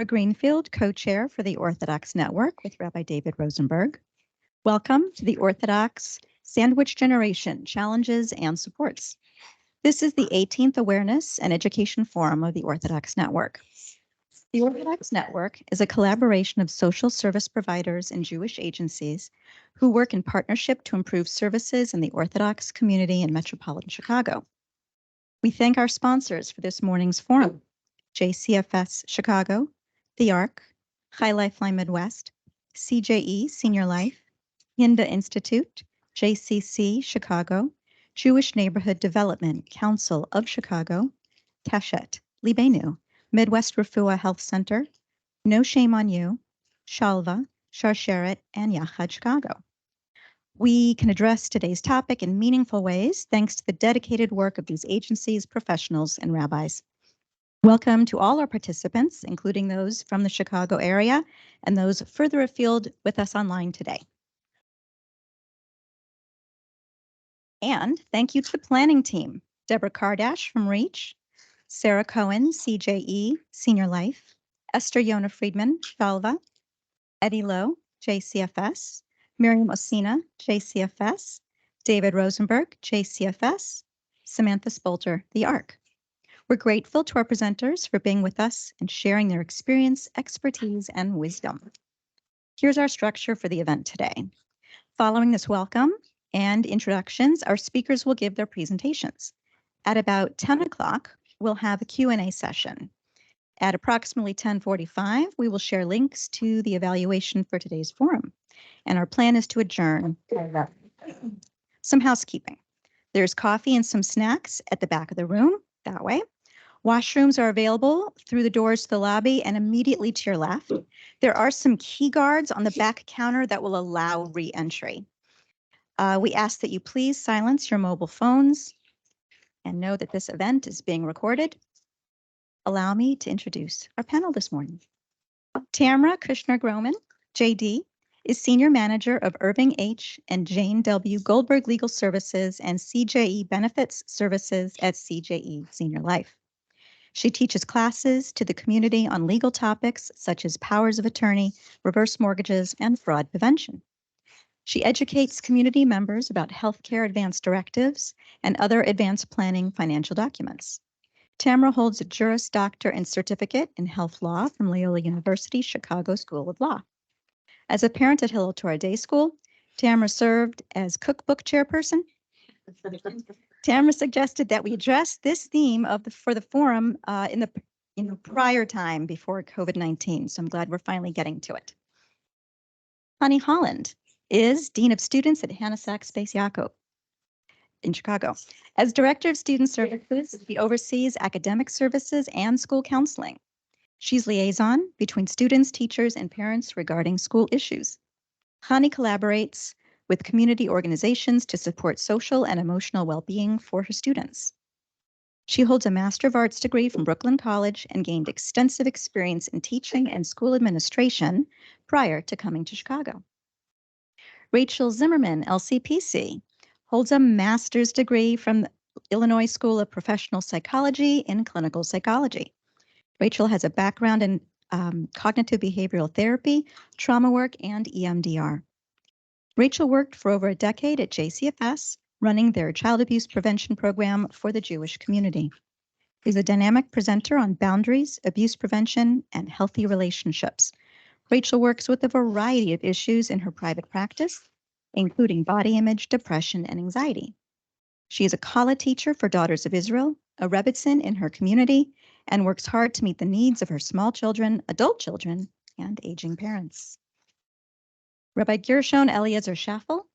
Greenfield, co-chair for the Orthodox Network with Rabbi David Rosenberg. Welcome to the Orthodox Sandwich Generation Challenges and Supports. This is the 18th Awareness and Education Forum of the Orthodox Network. The Orthodox Network is a collaboration of social service providers and Jewish agencies who work in partnership to improve services in the Orthodox community in metropolitan Chicago. We thank our sponsors for this morning's forum: JCFS Chicago, The Arc, High Lifeline Midwest, CJE SeniorLife, Hinda Institute, JCC Chicago, Jewish Neighborhood Development Council of Chicago, Keshet, Libenu, Midwest Refuah Health Center, No Shame on You, Shalva, Sharsheret, and Yachad Chicago. We can address today's topic in meaningful ways thanks to the dedicated work of these agencies, professionals, and rabbis. Welcome to all our participants, including those from the Chicago area and those further afield with us online today. And thank you to the planning team: Deborah Kardash from REACH, Sarah Cohen, CJE, SeniorLife, Esther Yona Friedman, Shalva, Eddie Lowe, JCFS, Miriam Osina, JCFS, David Rosenberg, JCFS, Samantha Spolter, The Arc. We're grateful to our presenters for being with us and sharing their experience, expertise, and wisdom. Here's our structure for the event today. Following this welcome and introductions, our speakers will give their presentations. At about 10 o'clock, we'll have a Q&A session. At approximately 10:45, we will share links to the evaluation for today's forum. And our plan is to adjourn. Some housekeeping. There's coffee and some snacks at the back of the room, that way. Washrooms are available through the doors to the lobby and immediately to your left. There are some key guards on the back counter that will allow re-entry. We ask that you please silence your mobile phones and know that this event is being recorded. Allow me to introduce our panel this morning. Tamara Kushnir Groman, JD, is Senior Manager of Irving H. and Jane W. Goldberg Legal Services and CJE Benefits Services at CJE SeniorLife. She teaches classes to the community on legal topics such as powers of attorney, reverse mortgages, and fraud prevention. She educates community members about healthcare advance directives and other advanced planning financial documents. Tamara holds a Juris Doctor and Certificate in Health Law from Loyola University Chicago School of Law. As a parent at Hillel Torah Day School, Tamara served as cookbook chairperson. Tamara suggested that we address this theme for the forum in the prior time before COVID-19. So I'm glad we're finally getting to it. Holland is Dean of Students at Hana Space Yaakov in Chicago. As Director of Student Services, she oversees academic services and school counseling. She's liaison between students, teachers, and parents regarding school issues. Hana collaborates with community organizations to support social and emotional well-being for her students. She holds a Master of Arts degree from Brooklyn College and gained extensive experience in teaching and school administration prior to coming to Chicago. Rachel Zimmerman, LCPC, holds a master's degree from the Illinois School of Professional Psychology in clinical psychology. Rachel has a background in cognitive behavioral therapy, trauma work, and EMDR. Rachel worked for over a decade at JCFS, running their child abuse prevention program for the Jewish community. She's a dynamic presenter on boundaries, abuse prevention, and healthy relationships. Rachel works with a variety of issues in her private practice, including body image, depression, and anxiety. She is a Kala teacher for Daughters of Israel, a Rebbitzin in her community, and works hard to meet the needs of her small children, adult children, and aging parents. Rabbi Gershon Eliezer Schaffel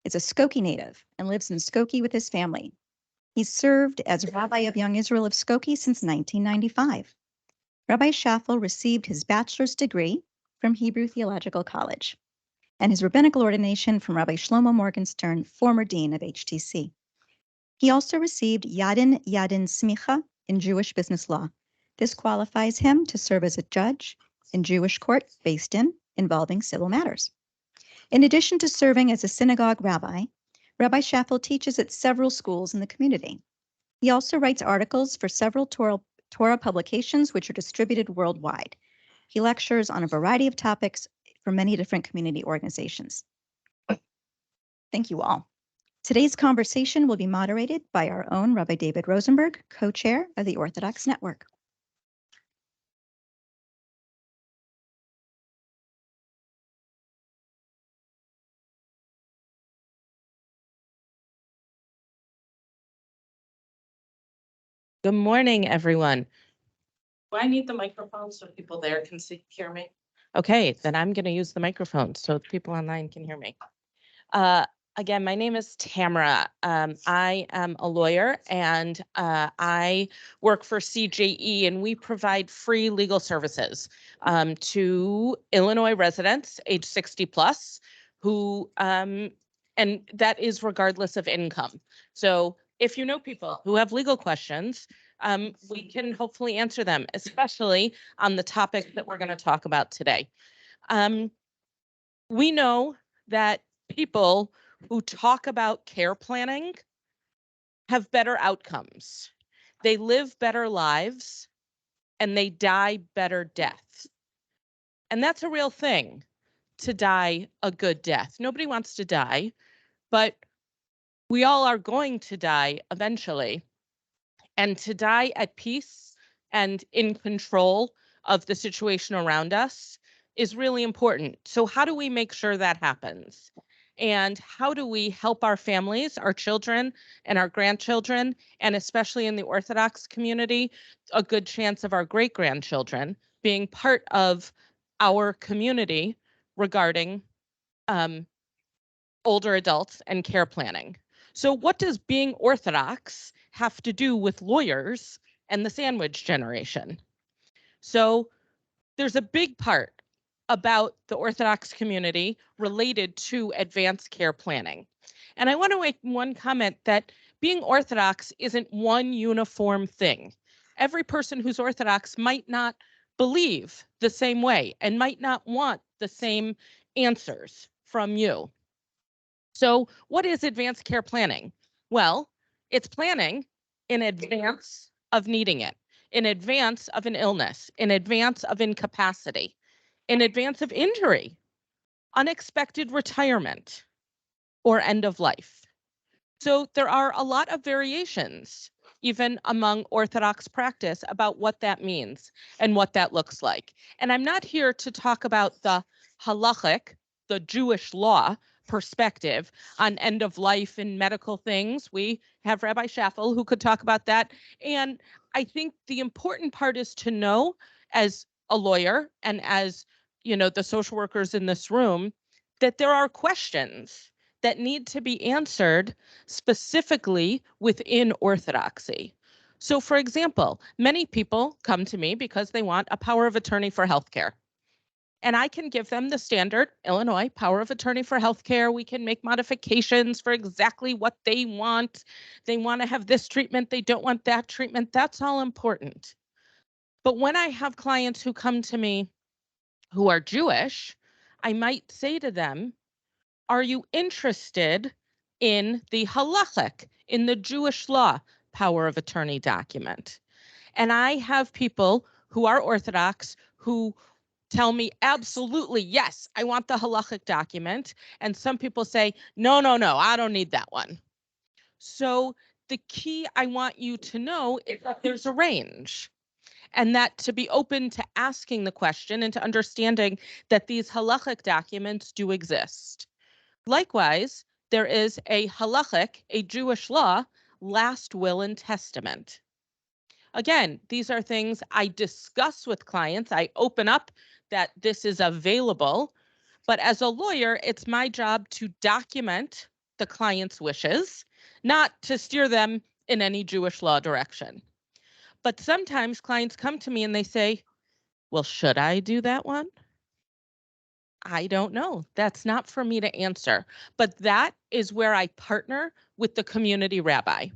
is a Skokie native and lives in Skokie with his family. He's served as Rabbi of Young Israel of Skokie since 1995. Rabbi Schaffel received his bachelor's degree from Hebrew Theological College and his rabbinical ordination from Rabbi Shlomo Morgenstern, former dean of HTC. He also received Yadin Smicha in Jewish business law. This qualifies him to serve as a judge in Jewish court involving civil matters. In addition to serving as a synagogue rabbi, Rabbi Schaffel teaches at several schools in the community. He also writes articles for several Torah publications which are distributed worldwide. He lectures on a variety of topics for many different community organizations. Thank you all. Today's conversation will be moderated by our own Rabbi David Rosenberg, co-chair of the Orthodox Network. Good morning, everyone. Do I need the microphone so people there can hear me? Okay, then I'm going to use the microphone so people online can hear me. Again, my name is Tamara. I am a lawyer and I work for CJE, and we provide free legal services to Illinois residents age 60 plus who, and that is regardless of income. So if you know people who have legal questions, we can hopefully answer them, especially on the topic that we're going to talk about today. We know that people who talk about care planning have better outcomes. They live better lives and they die better deaths. And that's a real thing, to die a good death. Nobody wants to die, but we all are going to die eventually. And to die at peace and in control of the situation around us is really important. So how do we make sure that happens? And how do we help our families, our children and our grandchildren, and especially in the Orthodox community, a good chance of our great-grandchildren being part of our community regarding older adults and care planning? So what does being Orthodox have to do with lawyers and the sandwich generation? So there's a big part about the Orthodox community related to advanced care planning. And I want to make one comment that being Orthodox isn't one uniform thing. Every person who's Orthodox might not believe the same way and might not want the same answers from you. So what is advanced care planning? Well, it's planning in advance of needing it, in advance of an illness, in advance of incapacity, in advance of injury, unexpected retirement, or end of life. So there are a lot of variations, even among Orthodox practice, about what that means and what that looks like. And I'm not here to talk about the halachic, the Jewish law perspective on end of life and medical things. We have Rabbi Schaffel who could talk about that. And I think the important part is to know, as a lawyer and as, you know, the social workers in this room, that there are questions that need to be answered specifically within Orthodoxy. So for example, many people come to me because they want a power of attorney for healthcare. And I can give them the standard Illinois power of attorney for healthcare. We can make modifications for exactly what they want. They want to have this treatment. They don't want that treatment. That's all important. But when I have clients who come to me who are Jewish, I might say to them, are you interested in the halachic, in the Jewish law power of attorney document? And I have people who are Orthodox who tell me, absolutely, yes, I want the halachic document. And some people say, no, I don't need that one. So the key I want you to know is that there's a range, and that to be open to asking the question and to understanding that these halachic documents do exist. Likewise, there is a halachic, a Jewish law, last will and testament. Again, these are things I discuss with clients. I open up that this is available, but as a lawyer, it's my job to document the client's wishes, not to steer them in any Jewish law direction. But sometimes clients come to me and they say, well, should I do that one? I don't know. That's not for me to answer. But that is where I partner with the community rabbi.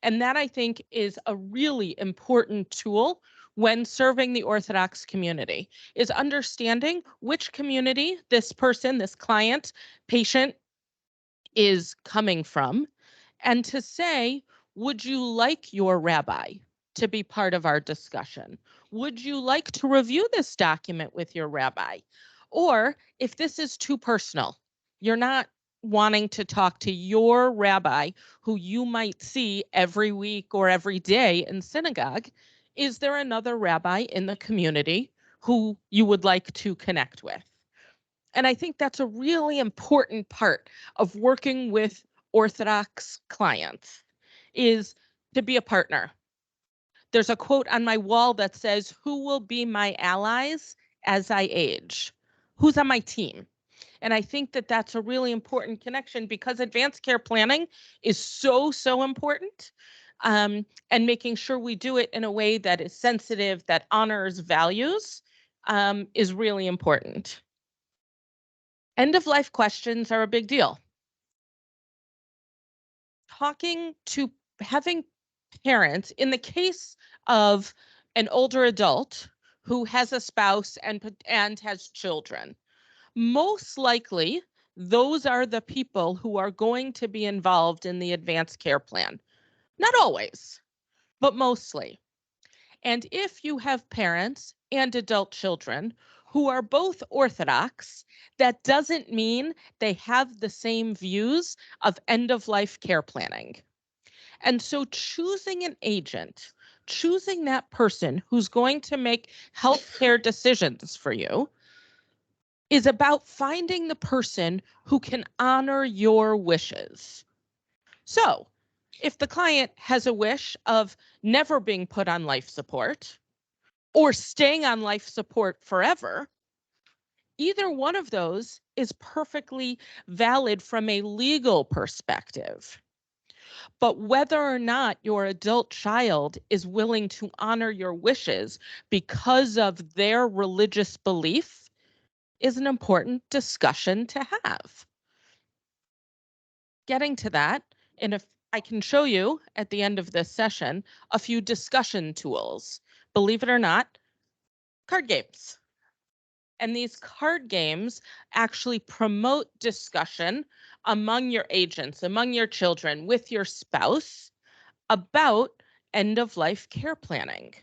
And that, I think, is a really important tool when serving the Orthodox community, is understanding which community this person, this client, patient is coming from, and to say, would you like your rabbi to be part of our discussion? Would you like to review this document with your rabbi? Or if this is too personal, you're not wanting to talk to your rabbi who you might see every week or every day in synagogue, is there another rabbi in the community who you would like to connect with? And I think that's a really important part of working with Orthodox clients, is to be a partner. There's a quote on my wall that says, "Who will be my allies as I age? Who's on my team?" And I think that that's a really important connection, because advanced care planning is so, so important. And making sure we do it in a way that is sensitive, that honors values, is really important. End of life questions are a big deal. Having parents, in the case of an older adult who has a spouse and has children, most likely those are the people who are going to be involved in the advanced care plan. Not always, but mostly. And if you have parents and adult children who are both Orthodox, that doesn't mean they have the same views of end-of-life care planning. And so choosing an agent, choosing that person who's going to make healthcare decisions for you, is about finding the person who can honor your wishes. So if the client has a wish of never being put on life support or staying on life support forever, either one of those is perfectly valid from a legal perspective. But whether or not your adult child is willing to honor your wishes because of their religious belief is an important discussion to have. Getting to that, and if I can show you at the end of this session a few discussion tools. Believe it or not, card games. And these card games actually promote discussion among your agents, among your children, with your spouse about end-of-life care planning.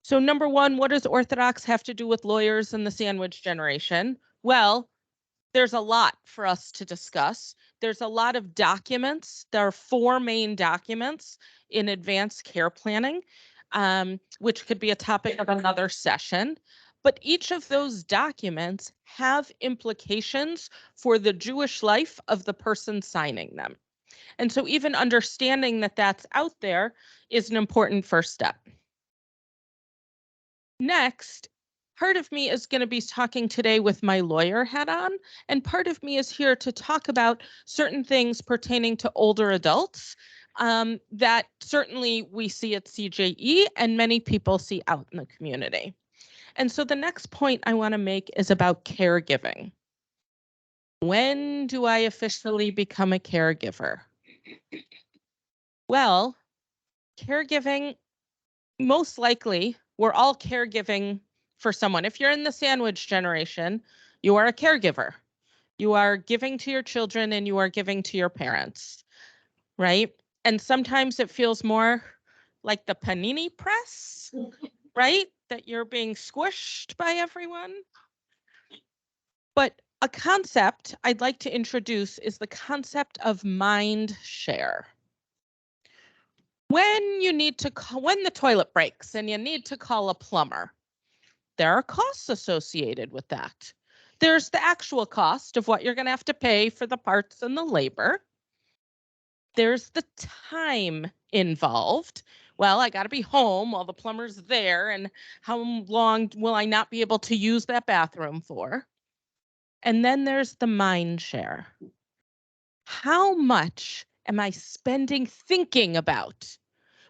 So number one, what does Orthodox have to do with lawyers and the sandwich generation? Well, there's a lot for us to discuss. There's a lot of documents. There are 4 main documents in advanced care planning, which could be a topic of another session. But each of those documents have implications for the Jewish life of the person signing them. And so even understanding that that's out there is an important first step. Next, part of me is going to be talking today with my lawyer hat on, and part of me is here to talk about certain things pertaining to older adults that certainly we see at CJE and many people see out in the community. And so the next point I want to make is about caregiving. When do I officially become a caregiver? Well, caregiving, most likely, we're all caregiving for someone. If you're in the sandwich generation, you are a caregiver. You are giving to your children and you are giving to your parents, right? And sometimes it feels more like the panini press, right? That you're being squished by everyone. But a concept I'd like to introduce is the concept of mind share. When the toilet breaks and you need to call a plumber, there are costs associated with that. There's the actual cost of what you're going to have to pay for the parts and the labor. There's the time involved. Well, I got to be home while the plumber's there, and how long will I not be able to use that bathroom for? And then there's the mind share. How much am I spending thinking about?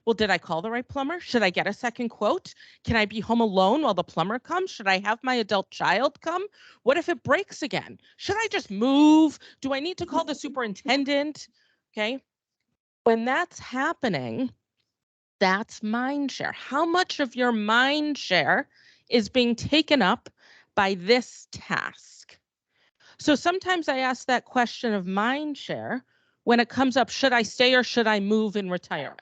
Well, did I call the right plumber? Should I get a second quote? Can I be home alone while the plumber comes? Should I have my adult child come? What if it breaks again? Should I just move? Do I need to call the superintendent? Okay. When that's happening, that's mind share. How much of your mind share is being taken up by this task? So sometimes I ask that question of mind share when it comes up, should I stay or should I move in retirement?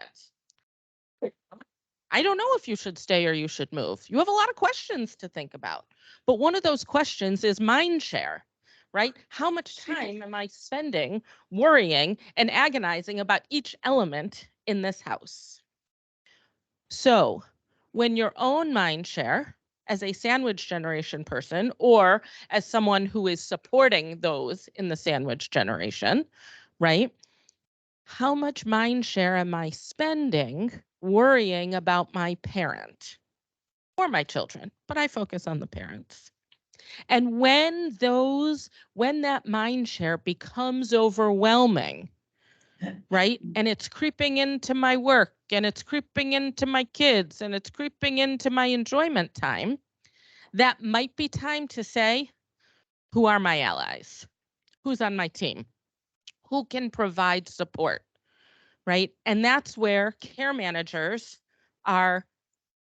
I don't know if you should stay or you should move. You have a lot of questions to think about. But one of those questions is mind share, right? How much time am I spending worrying and agonizing about each element in this house? So when your own mind share as a sandwich generation person or as someone who is supporting those in the sandwich generation, right? How much mind share am I spending worrying about my parent or my children? But I focus on the parents. And when that mind share becomes overwhelming, right? And it's creeping into my work and it's creeping into my kids and it's creeping into my enjoyment time, that might be time to say, who are my allies? Who's on my team? Who can provide support? Right? And that's where care managers are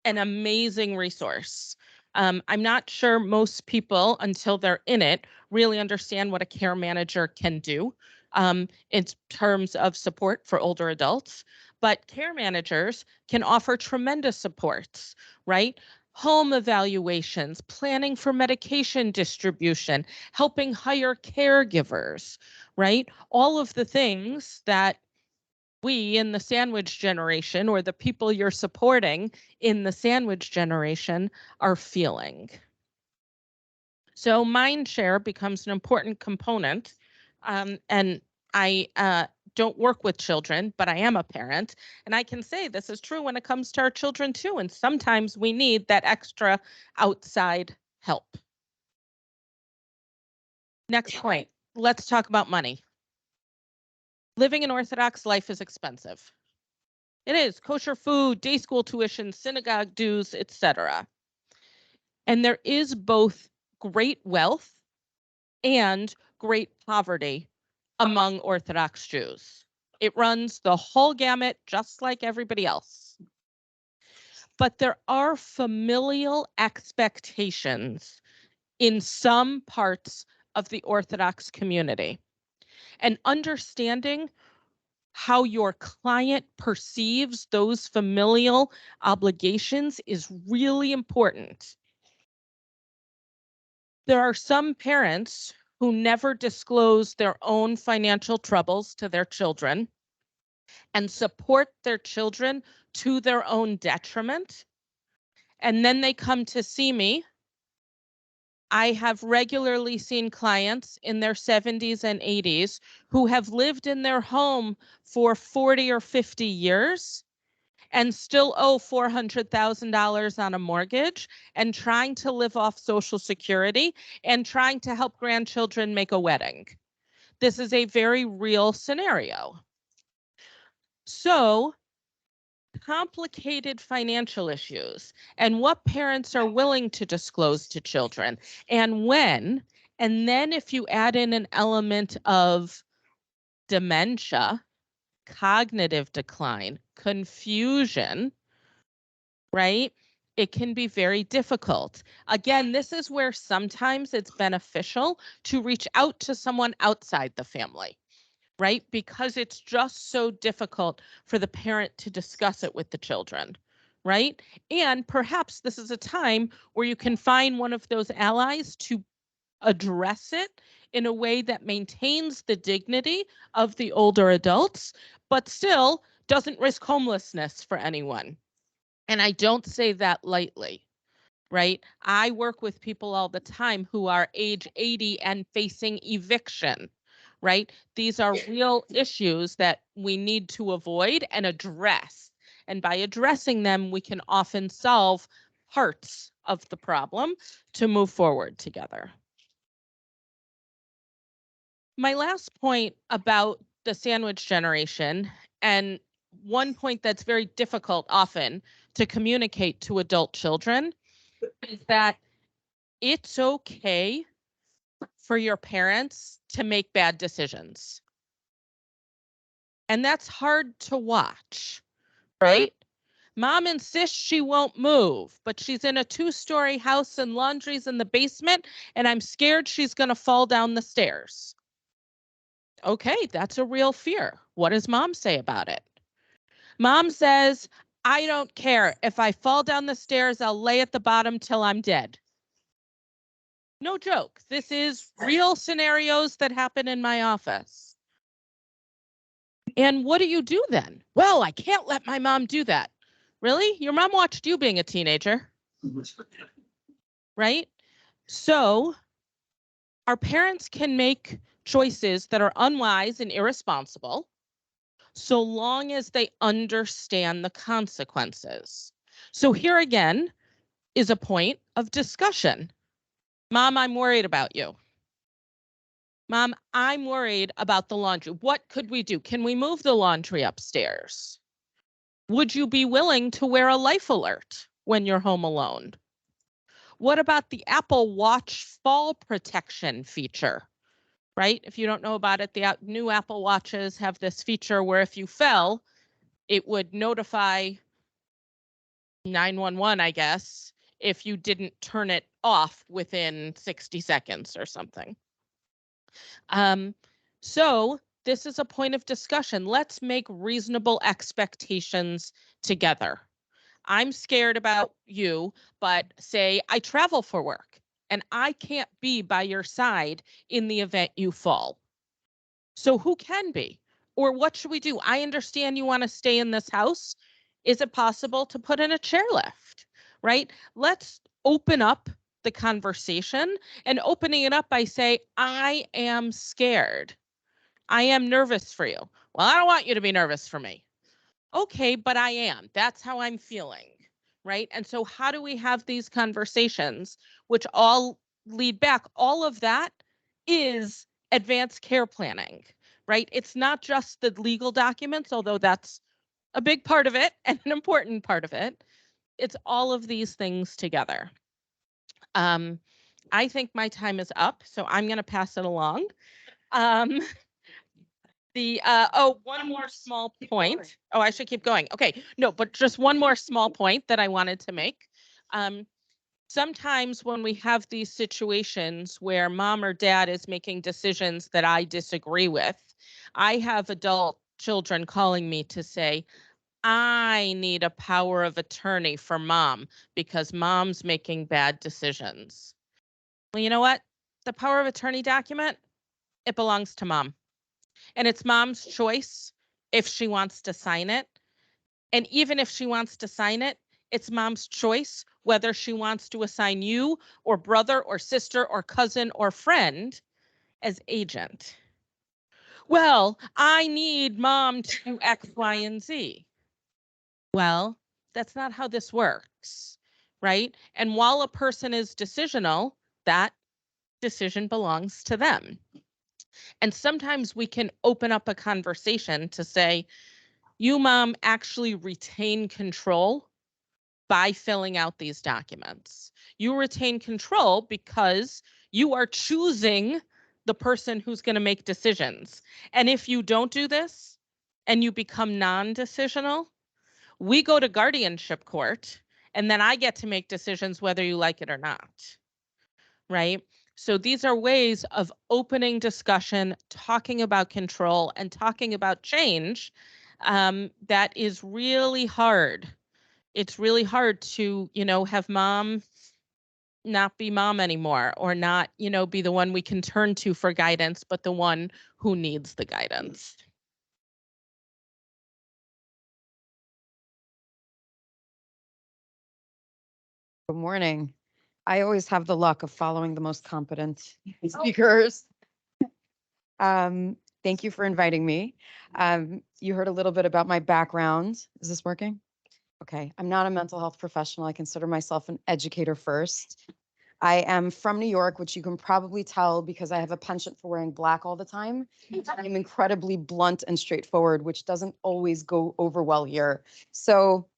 an amazing resource. I'm not sure most people, until they're in it, really understand what a care manager can do in terms of support for older adults. But care managers can offer tremendous supports, right? Home evaluations, planning for medication distribution, helping hire caregivers, right? All of the things that we in the sandwich generation or the people you're supporting in the sandwich generation are feeling. So mind share becomes an important component. And I don't work with children, but I am a parent. And I can say this is true when it comes to our children too. And sometimes we need that extra outside help. Next point, let's talk about money. Living an Orthodox life is expensive. It is kosher food, day school tuition, synagogue dues, etc. And there is both great wealth and great poverty among Orthodox Jews. It runs the whole gamut, just like everybody else. But there are familial expectations in some parts of the Orthodox community. And understanding how your client perceives those familial obligations is really important. There are some parents who never disclose their own financial troubles to their children and support their children to their own detriment. And then they come to see me. I have regularly seen clients in their 70s and 80s who have lived in their home for 40 or 50 years and still owe $400,000 on a mortgage and trying to live off Social Security and trying to help grandchildren make a wedding. This is a very real scenario. So, complicated financial issues and what parents are willing to disclose to children and when, and then if you add in an element of dementia, cognitive decline, confusion, right? It can be very difficult. Again, this is where sometimes it's beneficial to reach out to someone outside the family, right? Because it's just so difficult for the parent to discuss it with the children, right? And perhaps this is a time where you can find one of those allies to address it in a way that maintains the dignity of the older adults, but still doesn't risk homelessness for anyone. And I don't say that lightly, right? I work with people all the time who are age 80 and facing eviction, right? These are real issues that we need to avoid and address. And by addressing them, we can often solve parts of the problem to move forward together. My last point about the sandwich generation, and one point that's very difficult often to communicate to adult children, is that it's okay for your parents to make bad decisions. And that's hard to watch, right? Mom insists she won't move, but she's in a 2-story house and laundry's in the basement, and I'm scared she's going to fall down the stairs. Okay, that's a real fear. What does mom say about it? Mom says, I don't care. If I fall down the stairs, I'll lay at the bottom till I'm dead. No joke. This is real scenarios that happen in my office. And what do you do then? Well, I can't let my mom do that. Really? Your mom watched you being a teenager, right? So our parents can make choices that are unwise and irresponsible so long as they understand the consequences. So here again is a point of discussion. Mom, I'm worried about you. Mom, I'm worried about the laundry. What could we do? Can we move the laundry upstairs? Would you be willing to wear a life alert when you're home alone? What about the Apple Watch fall protection feature? Right? If you don't know about it, the new Apple Watches have this feature where if you fell, it would notify 911, I guess, if you didn't turn it off within 60 seconds or something. So this is a point of discussion. Let's make reasonable expectations together. I'm scared about you, but say I travel for work and I can't be by your side in the event you fall. So who can be? Or what should we do? I understand you want to stay in this house. Is it possible to put in a chairlift, right? Let's open up the conversation, and opening it up by say, I am scared. I am nervous for you. Well, I don't want you to be nervous for me. Okay, but I am. That's how I'm feeling, right? And so how do we have these conversations, which all lead back? All of that is advanced care planning, right? It's not just the legal documents, although that's a big part of it and an important part of it. It's all of these things together. I think my time is up, so I'm going to pass it along. One more small point. Oh, I should keep going. Okay, no, but just one more small point that I wanted to make. Sometimes when we have these situations where mom or dad is making decisions that I disagree with, I have adult children calling me to say, I need a power of attorney for mom because mom's making bad decisions. Well, you know what? The power of attorney document, it belongs to mom. And it's mom's choice if she wants to sign it. And even if she wants to sign it, it's mom's choice whether she wants to assign you or brother or sister or cousin or friend as agent. Well, I need mom to do X, Y, and Z. Well, that's not how this works, right? And while a person is decisional, that decision belongs to them. And sometimes we can open up a conversation to say, you, mom, actually retain control by filling out these documents. You retain control because you are choosing the person who's going to make decisions. And if you don't do this and you become non-decisional, we go to guardianship court and then I get to make decisions whether you like it or not, right? So these are ways of opening discussion, talking about control and talking about change that is really hard. It's really hard to, have mom not be mom anymore or not, be the one we can turn to for guidance, but the one who needs the guidance. Good morning. I always have the luck of following the most competent speakers. Thank you for inviting me. You heard a little bit about my background. Is this working? Okay. I'm not a mental health professional. I consider myself an educator first. I am from New York, which you can probably tell because I have a penchant for wearing black all the time. I'm incredibly blunt and straightforward, which doesn't always go over well here. So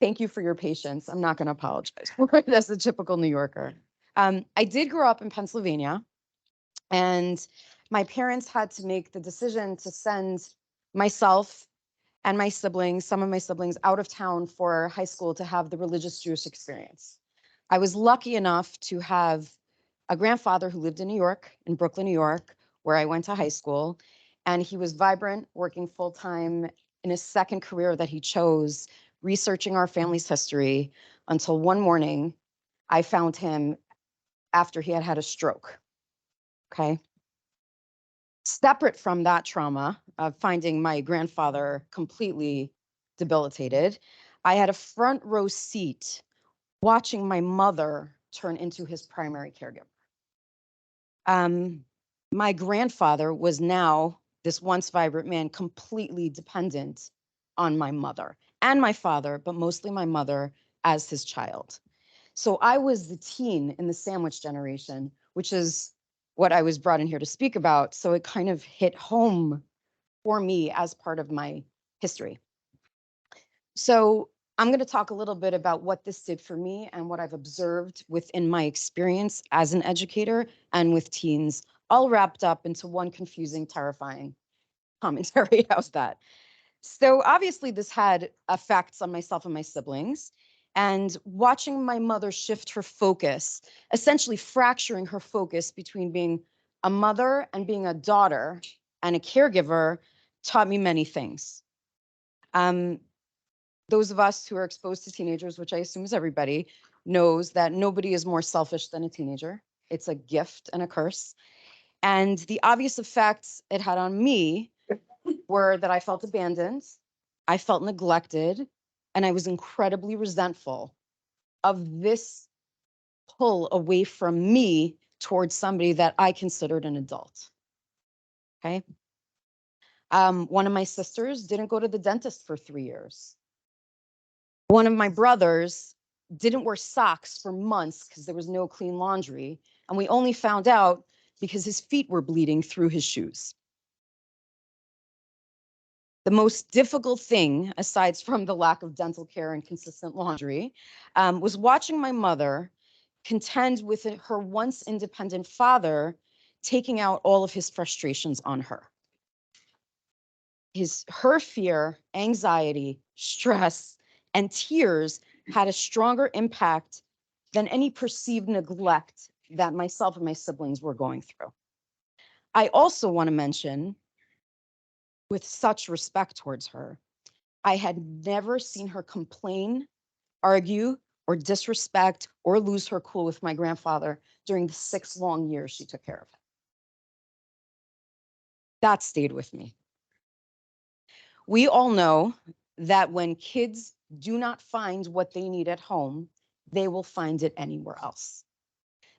thank you for your patience. I'm not going to apologize for it as a typical New Yorker. I did grow up in Pennsylvania, and my parents had to make the decision to send myself and my siblings, some of my siblings, out of town for high school to have the religious Jewish experience. I was lucky enough to have a grandfather who lived in New York, in Brooklyn, New York, where I went to high school. And he was vibrant, working full-time in his second career that he chose, researching our family's history, until one morning I found him after he had had a stroke. Okay. Separate from that trauma of finding my grandfather completely debilitated, I had a front row seat watching my mother turn into his primary caregiver. My grandfather was now, this once vibrant man, completely dependent on my mother and my father, but mostly my mother as his child. So I was the teen in the sandwich generation, which is what I was brought in here to speak about. So it kind of hit home for me as part of my history. So I'm going to talk a little bit about what this did for me and what I've observed within my experience as an educator and with teens, all wrapped up into one confusing, terrifying commentary. How's that? So obviously this had effects on myself and my siblings. And watching my mother shift her focus, essentially fracturing her focus between being a mother and being a daughter and a caregiver, taught me many things. Those of us who are exposed to teenagers, which I assume is everybody, knows that nobody is more selfish than a teenager. It's a gift and a curse. And the obvious effects it had on me were that I felt abandoned, I felt neglected, and I was incredibly resentful of this pull away from me towards somebody that I considered an adult. Okay. One of my sisters didn't go to the dentist for 3 years. One of my brothers didn't wear socks for months because there was no clean laundry. And we only found out because his feet were bleeding through his shoes. The most difficult thing, aside from the lack of dental care and consistent laundry, was watching my mother contend with her once independent father taking out all of his frustrations on her. Her fear, anxiety, stress, and tears had a stronger impact than any perceived neglect that myself and my siblings were going through. I also want to mention, with such respect towards her, I had never seen her complain, argue, or disrespect or lose her cool with my grandfather during the 6 long years she took care of him. That stayed with me. We all know that when kids do not find what they need at home, they will find it anywhere else.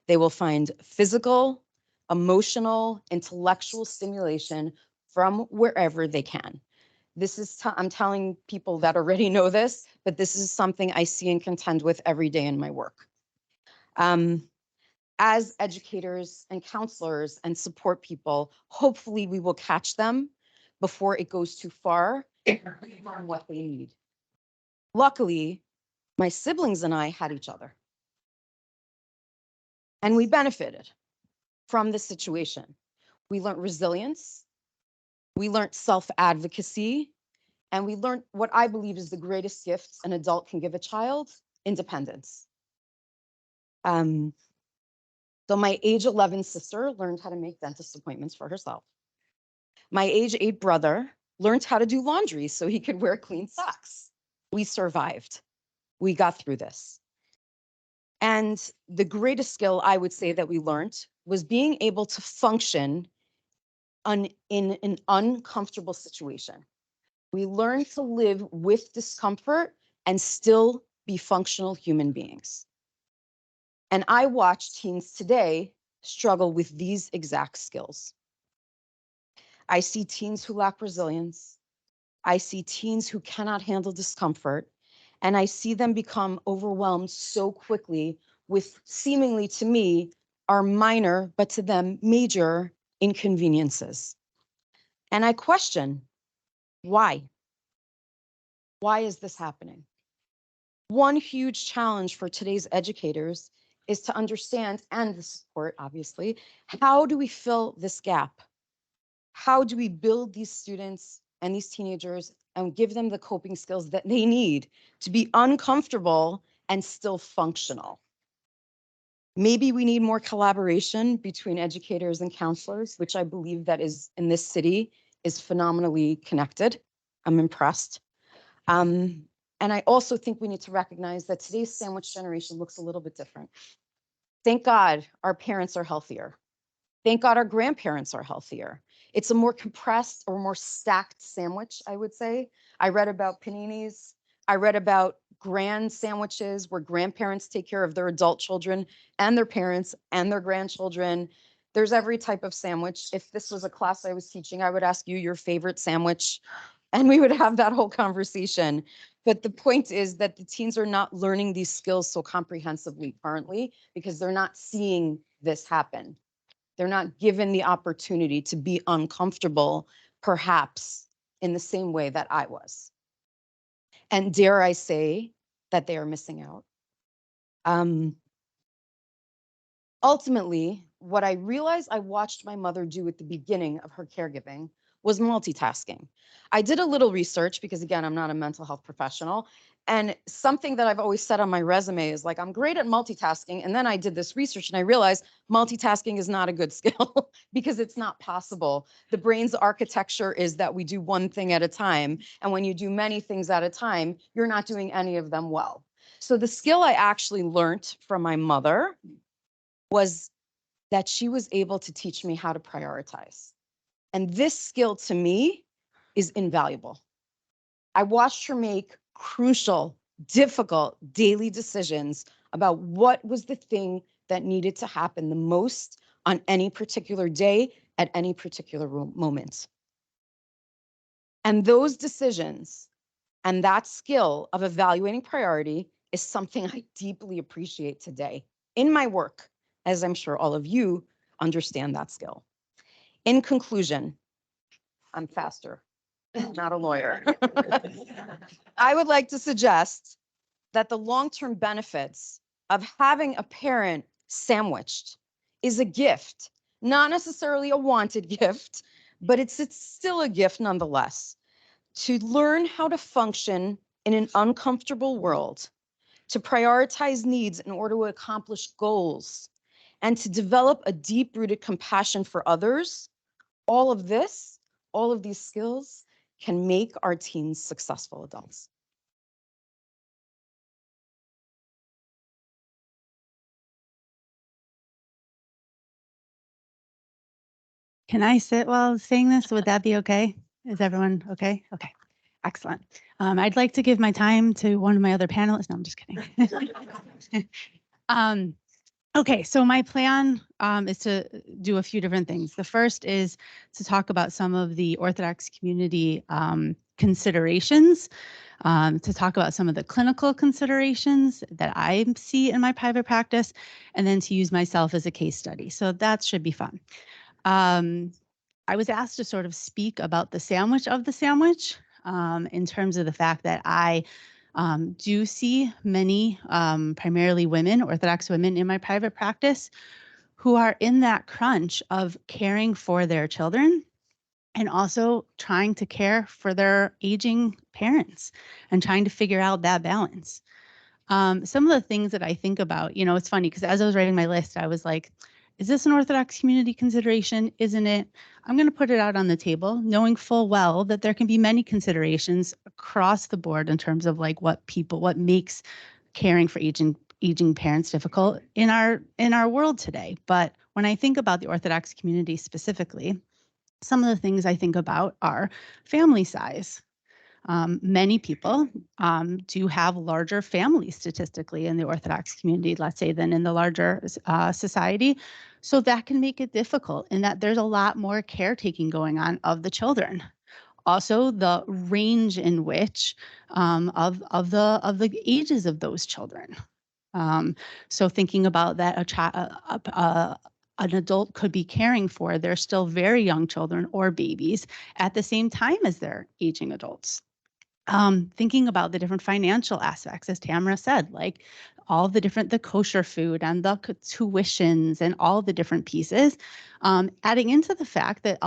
They will find physical, emotional, intellectual stimulation from wherever they can. This is, I'm telling people that already know this, but this is something I see and contend with every day in my work. As educators and counselors and support people, hopefully we will catch them before it goes too far on what they need. Luckily, my siblings and I had each other. And we benefited from this situation. We learned resilience, we learned self-advocacy, and we learned what I believe is the greatest gift an adult can give a child: independence. So my age 11 sister learned how to make dentist appointments for herself. My age 8 brother learned how to do laundry so he could wear clean socks. We survived. We got through this. And the greatest skill I would say that we learned was being able to function in an uncomfortable situation. We learned to live with discomfort and still be functional human beings. And I watch teens today struggle with these exact skills. I see teens who lack resilience. I see teens who cannot handle discomfort. And I see them become overwhelmed so quickly with, seemingly to me, are minor, but to them major inconveniences. And I question, why? Why is this happening? One huge challenge for today's educators is to understand, and the support, obviously, how do we fill this gap? How do we build these students and these teenagers and give them the coping skills that they need to be uncomfortable and still functional? Maybe we need more collaboration between educators and counselors, which I believe that is in this city is phenomenally connected. I'm impressed. And I also think we need to recognize that today's sandwich generation looks a little bit different. Thank God our parents are healthier. Thank God our grandparents are healthier. It's a more compressed or more stacked sandwich, I would say. I read about paninis. I read about grand sandwiches where grandparents take care of their adult children and their parents and their grandchildren. There's every type of sandwich. If this was a class I was teaching, I would ask you your favorite sandwich and we would have that whole conversation. But the point is that the teens are not learning these skills so comprehensively currently because they're not seeing this happen. They're not given the opportunity to be uncomfortable, perhaps in the same way that I was. And dare I say that they are missing out. Ultimately, what I realized I watched my mother do at the beginning of her caregiving was multitasking. I did a little research because, again, I'm not a mental health professional. And something that I've always said on my resume is like, I'm great at multitasking. And then I did this research and I realized multitasking is not a good skill because it's not possible. The brain's architecture is that we do one thing at a time. And when you do many things at a time, you're not doing any of them well. So the skill I actually learned from my mother was that she was able to teach me how to prioritize. And this skill to me is invaluable. I watched her make crucial, difficult daily decisions about what was the thing that needed to happen the most on any particular day at any particular moment. And those decisions and that skill of evaluating priority is something I deeply appreciate today in my work, as I'm sure all of you understand that skill. In conclusion, I'm faster, not a lawyer. I would like to suggest that the long-term benefits of having a parent sandwiched is a gift, not necessarily a wanted gift, but it's still a gift nonetheless. To learn how to function in an uncomfortable world, to prioritize needs in order to accomplish goals, and to develop a deep-rooted compassion for others, all of these skills can make our teens successful adults. Can I sit while saying this? Would that be okay? Is everyone okay? Okay, excellent. I'd like to give my time to one of my other panelists. No, I'm just kidding. Okay, so my plan is to do a few different things. The first is to talk about some of the Orthodox community considerations, to talk about some of the clinical considerations that I see in my private practice, and then to use myself as a case study. So that should be fun. I was asked to sort of speak about the sandwich of the sandwich in terms of the fact that I do see many, primarily women, Orthodox women in my private practice, who are in that crunch of caring for their children and also trying to care for their aging parents and trying to figure out that balance. Some of the things that I think about, you know, it's funny because as I was writing my list, I was like, is this an Orthodox community consideration? Isn't it? I'm going to put it out on the table, knowing full well that there can be many considerations across the board in terms of like what makes caring for aging parents difficult in our world today. But when I think about the Orthodox community specifically, some of the things I think about are family size. Many people do have larger families statistically in the Orthodox community, let's say, than in the larger society. So that can make it difficult in that there's a lot more caretaking going on of the children. Also, the range in which of the ages of those children. So thinking about that, an adult could be caring for their still very young children or babies at the same time as their aging adults. Thinking about the different financial aspects, as Tamara said, like all the kosher food and the tuitions and all the different pieces, adding into the fact that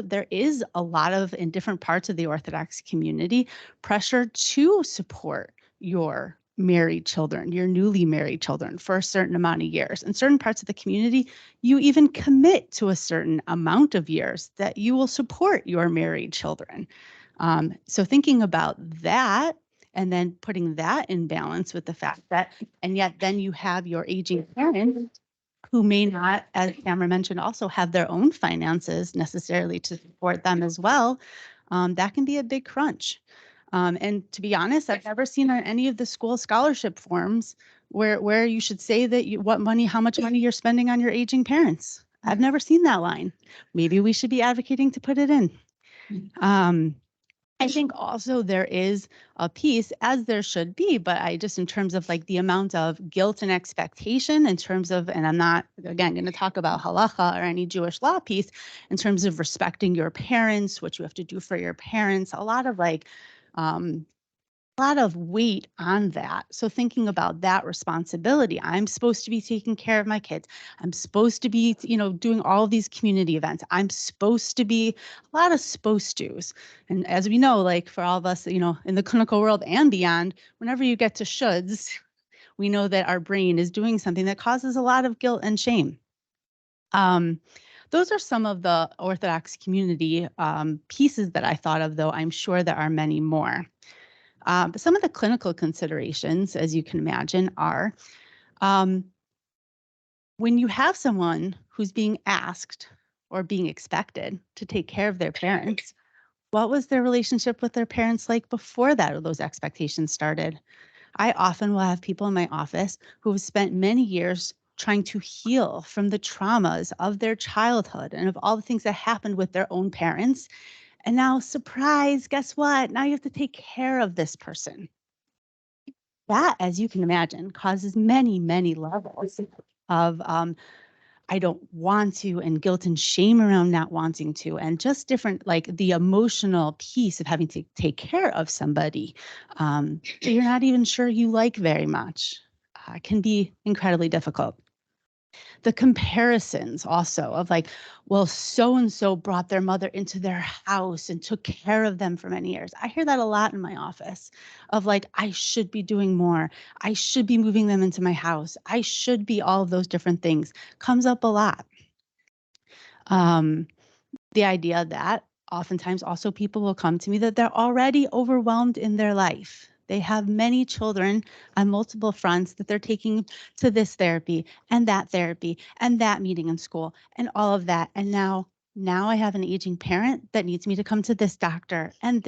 there is a lot of, in different parts of the Orthodox community, pressure to support your married children, your newly married children for a certain amount of years. In certain parts of the community, you even commit to a certain amount of years that you will support your married children. So thinking about that and then putting that in balance with the fact that, and yet then you have your aging parents who may not, as Tamara mentioned, also have their own finances necessarily to support them as well, that can be a big crunch. And to be honest, I've never seen on any of the school scholarship forms where you should say that how much money you're spending on your aging parents. I've never seen that line. Maybe we should be advocating to put it in. I think also there is a piece, as there should be, but I just in terms of like the amount of guilt and expectation in terms of, and I'm not, again, going to talk about halacha or any Jewish law piece in terms of respecting your parents, what you have to do for your parents, a lot of weight on that. So thinking about that responsibility, I'm supposed to be taking care of my kids. I'm supposed to be, doing all of these community events. I'm supposed to be a lot of supposed to's. And as we know, like for all of us, in the clinical world and beyond, whenever you get to shoulds, we know that our brain is doing something that causes a lot of guilt and shame. Those are some of the Orthodox community pieces that I thought of, though I'm sure there are many more. But some of the clinical considerations, as you can imagine, are when you have someone who's being asked or being expected to take care of their parents, what was their relationship with their parents like before that or those expectations started? I often will have people in my office who have spent many years trying to heal from the traumas of their childhood and of all the things that happened with their own parents. And now, surprise, guess what? Now you have to take care of this person. That, as you can imagine, causes many, many levels of I don't want to, and guilt and shame around not wanting to, and just different, like the emotional piece of having to take care of somebody that you're not even sure you like very much can be incredibly difficult. The comparisons also of like, well, so-and-so brought their mother into their house and took care of them for many years. I hear that a lot in my office of like, I should be doing more. I should be moving them into my house. I should be all of those different things comes up a lot. The idea that oftentimes also people will come to me that they're already overwhelmed in their life. They have many children on multiple fronts that they're taking to this therapy and that meeting in school and all of that. And now I have an aging parent that needs me to come to this doctor and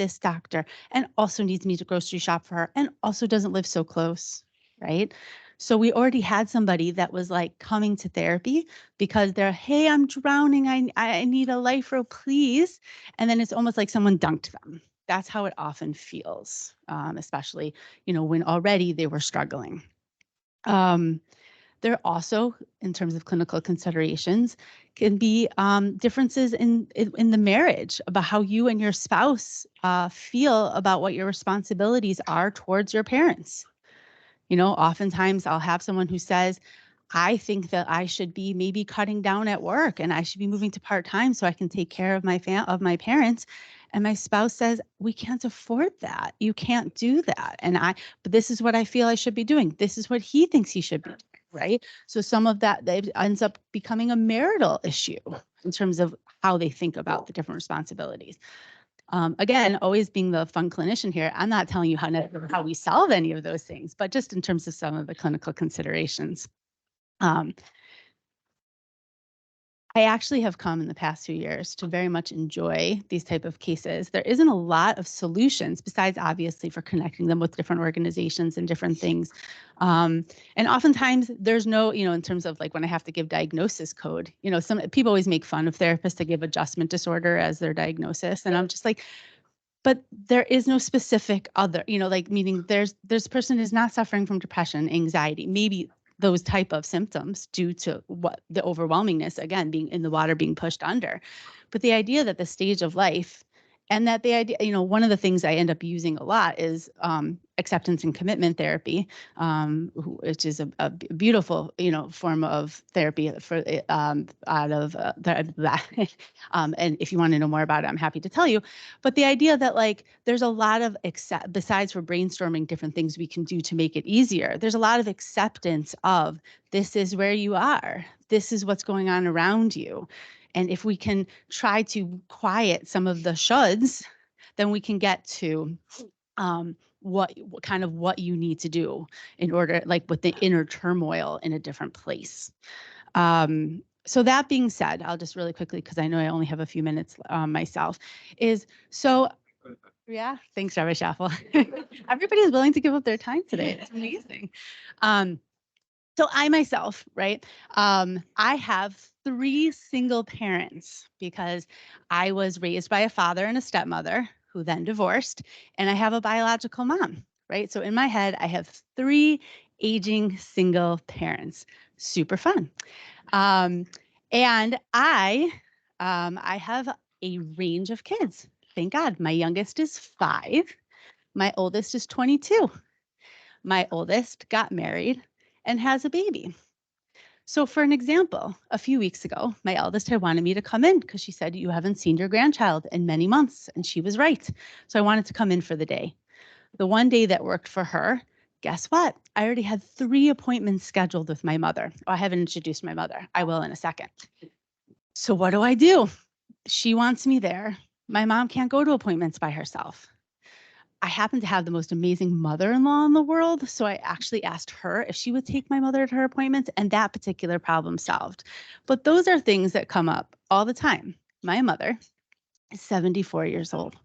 also needs me to grocery shop for her and also doesn't live so close, right? So we already had somebody that was like coming to therapy because they're, hey, I'm drowning. I need a life robe, please. And then it's almost like someone dunked them. That's how it often feels, especially, when already they were struggling. There also, in terms of clinical considerations, can be differences in the marriage about how you and your spouse feel about what your responsibilities are towards your parents. Oftentimes I'll have someone who says, I think that I should be maybe cutting down at work and I should be moving to part-time so I can take care of my parents. And my spouse says, we can't afford that. You can't do that. But this is what I feel I should be doing. This is what he thinks he should be doing, right? So some of that ends up becoming a marital issue in terms of how they think about the different responsibilities. Again, always being the fun clinician here, I'm not telling you how we solve any of those things, but just in terms of some of the clinical considerations. I actually have come in the past few years to very much enjoy these type of cases. There isn't a lot of solutions besides obviously for connecting them with different organizations and different things. And oftentimes there's no, in terms of like when I have to give diagnosis code, some people always make fun of therapists to give adjustment disorder as their diagnosis. And I'm just like, but there is no specific other, meaning this person is not suffering from depression, anxiety, maybe those type of symptoms due to what the overwhelmingness, again, being in the water, being pushed under. But the idea that the stage of life and that the idea, one of the things I end up using a lot is acceptance and commitment therapy, which is a beautiful, form of therapy for out of that. And if you want to know more about it, I'm happy to tell you. But the idea that like there's a lot of besides for brainstorming different things we can do to make it easier, there's a lot of acceptance of this is where you are. This is what's going on around you. And if we can try to quiet some of the shoulds, then we can get to what you need to do in order, like with the inner turmoil in a different place. So that being said, I'll just really quickly, because I know I only have a few minutes myself, yeah, thanks, Rabbi Schaffel. Everybody's willing to give up their time today. It's amazing. So I myself, right, I have 3 single parents because I was raised by a father and a stepmother who then divorced, and I have a biological mom, right? So in my head, I have 3 aging single parents. Super fun. And I have a range of kids. Thank God. My youngest is 5. My oldest is 22. My oldest got married and has a baby. So for an example, a few weeks ago, my eldest had wanted me to come in because she said, you haven't seen your grandchild in many months. And she was right. So I wanted to come in for the day. The one day that worked for her, guess what? I already had 3 appointments scheduled with my mother. Oh, I haven't introduced my mother. I will in a second. So what do? She wants me there. My mom can't go to appointments by herself. I happen to have the most amazing mother-in-law in the world. So I actually asked her if she would take my mother to her appointments, and that particular problem solved. But those are things that come up all the time. My mother is 74 years old,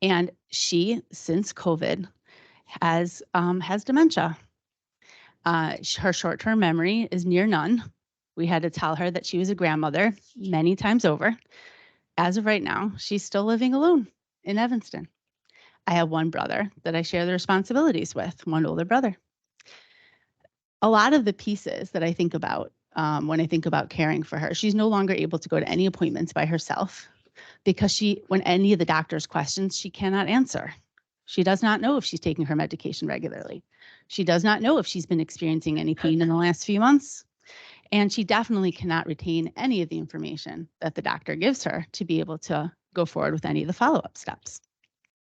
and she, since COVID, has dementia. Her short-term memory is near none. We had to tell her that she was a grandmother many times over. As of right now, she's still living alone in Evanston. I have one brother that I share the responsibilities with, one older brother. A lot of the pieces that I think about when I think about caring for her, she's no longer able to go to any appointments by herself because when any of the doctor's questions, she cannot answer. She does not know if she's taking her medication regularly. She does not know if she's been experiencing any pain in the last few months. And she definitely cannot retain any of the information that the doctor gives her to be able to go forward with any of the follow-up steps.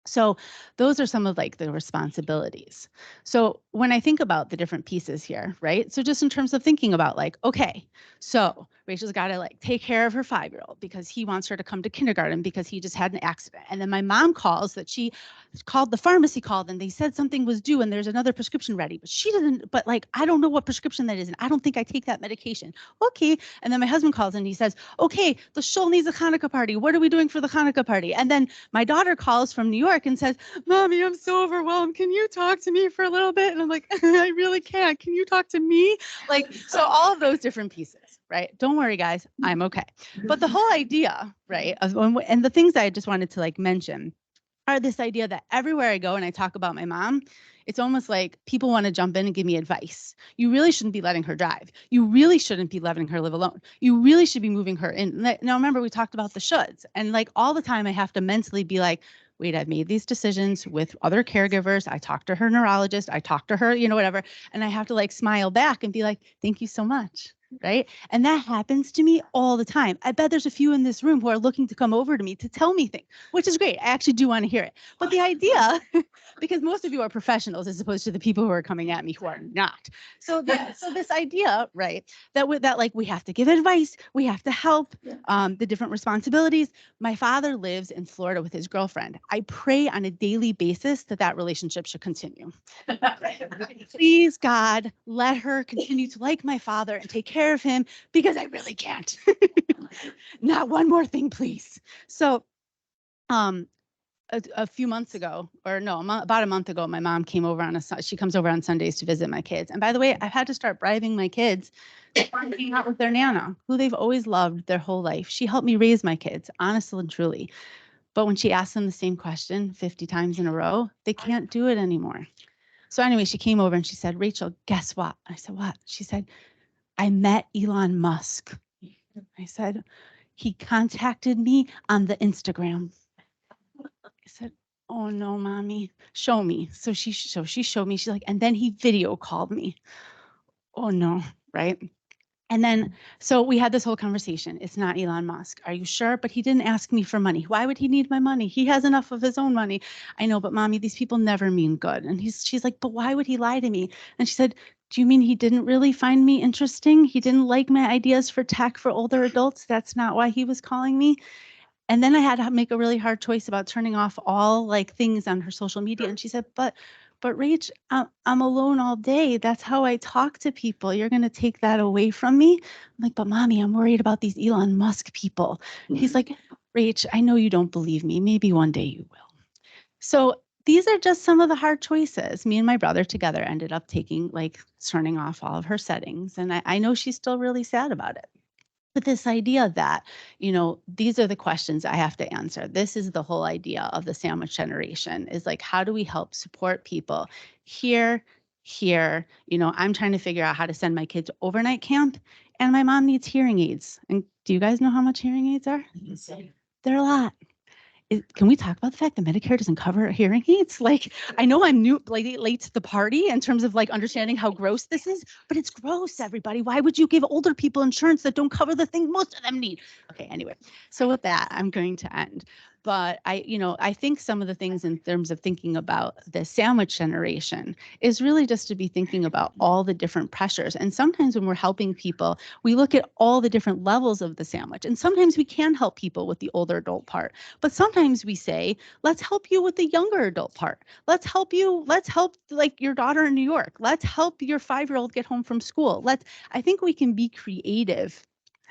So those are some of like the responsibilities. So when I think about the different pieces here, right? So just in terms of thinking about like, okay, so Rachel's got to like take care of her 5-year-old because he wants her to come to kindergarten because he just had an accident. And then my mom calls that she called the pharmacy and they said something was due and there's another prescription ready, but she doesn't, but like, I don't know what prescription that is. And I don't think I take that medication. Okay. And then my husband calls and he says, okay, the shul needs a Hanukkah party. What are we doing for the Hanukkah party? And then my daughter calls from New York and says, Mommy, I'm so overwhelmed. Can you talk to me for a little bit? And I'm like, I really can't. Can you talk to me? Like, so all of those different pieces, right? Don't worry, guys. I'm okay. But the whole idea, right? And the things I just wanted to like mention are this idea that everywhere I go and I talk about my mom, it's almost like people want to jump in and give me advice. You really shouldn't be letting her drive. You really shouldn't be letting her live alone. You really should be moving her in. Now, remember, we talked about the shoulds. And like all the time, I have to mentally be like, wait, I've made these decisions with other caregivers. I talked to her neurologist. I talked to her, whatever. And I have to like smile back and be like, thank you so much. Right. And that happens to me all the time. I bet there's a few in this room who are looking to come over to me to tell me things, which is great. I actually do want to hear it. But the idea, because most of you are professionals as opposed to the people who are coming at me who are not. So this idea, right, that like we have to give advice, we have to help, the different responsibilities. My father lives in Florida with his girlfriend. I pray on a daily basis that relationship should continue. Please, God, let her continue to like my father and take care of him because I really can't. Not one more thing, please. So a few months ago, or no, about a month ago, my mom came over she comes over on Sundays to visit my kids. And by the way, I've had to start bribing my kids to hang out with their Nana, who they've always loved their whole life. She helped me raise my kids, honestly and truly. But when she asks them the same question 50 times in a row, they can't do it anymore. So anyway, she came over and she said, Rachel, guess what? I said, what? She said, I met Elon Musk. I said, he contacted me on the Instagram. I said, oh no, mommy, show me. So she showed me, she's like, and then he video called me. Oh no, right? And then, so we had this whole conversation. It's not Elon Musk. Are you sure? But he didn't ask me for money. Why would he need my money? He has enough of his own money. I know, but mommy, these people never mean good. And she's like, but why would he lie to me? And she said, do you mean he didn't really find me interesting? He didn't like my ideas for tech for older adults? That's not why he was calling me. And then I had to make a really hard choice about turning off all like things on her social media. And she said, but Rach, I'm alone all day. That's how I talk to people. You're going to take that away from me? I'm like, but mommy, I'm worried about these Elon Musk people. He's like, Rach, I know you don't believe me. Maybe one day you will. So these are just some of the hard choices. Me and my brother together ended up turning off all of her settings. And I know she's still really sad about it. But this idea that, these are the questions I have to answer. This is the whole idea of the sandwich generation, is like, how do we help support people here? I'm trying to figure out how to send my kids to overnight camp, and my mom needs hearing aids. And do you guys know how much hearing aids are? They're a lot. Can we talk about the fact that Medicare doesn't cover hearing aids? Like, I know I'm late to the party in terms of understanding how gross this is, but it's gross, everybody. Why would you give older people insurance that don't cover the thing most of them need? Okay, anyway, so with that, I'm going to end. But I think some of the things in terms of thinking about the sandwich generation is really just to be thinking about all the different pressures. And sometimes when we're helping people, we look at all the different levels of the sandwich. And sometimes we can help people with the older adult part. But sometimes we say, let's help you with the younger adult part. Let's help like your daughter in New York. Let's help your 5-year-old get home from school. I think we can be creative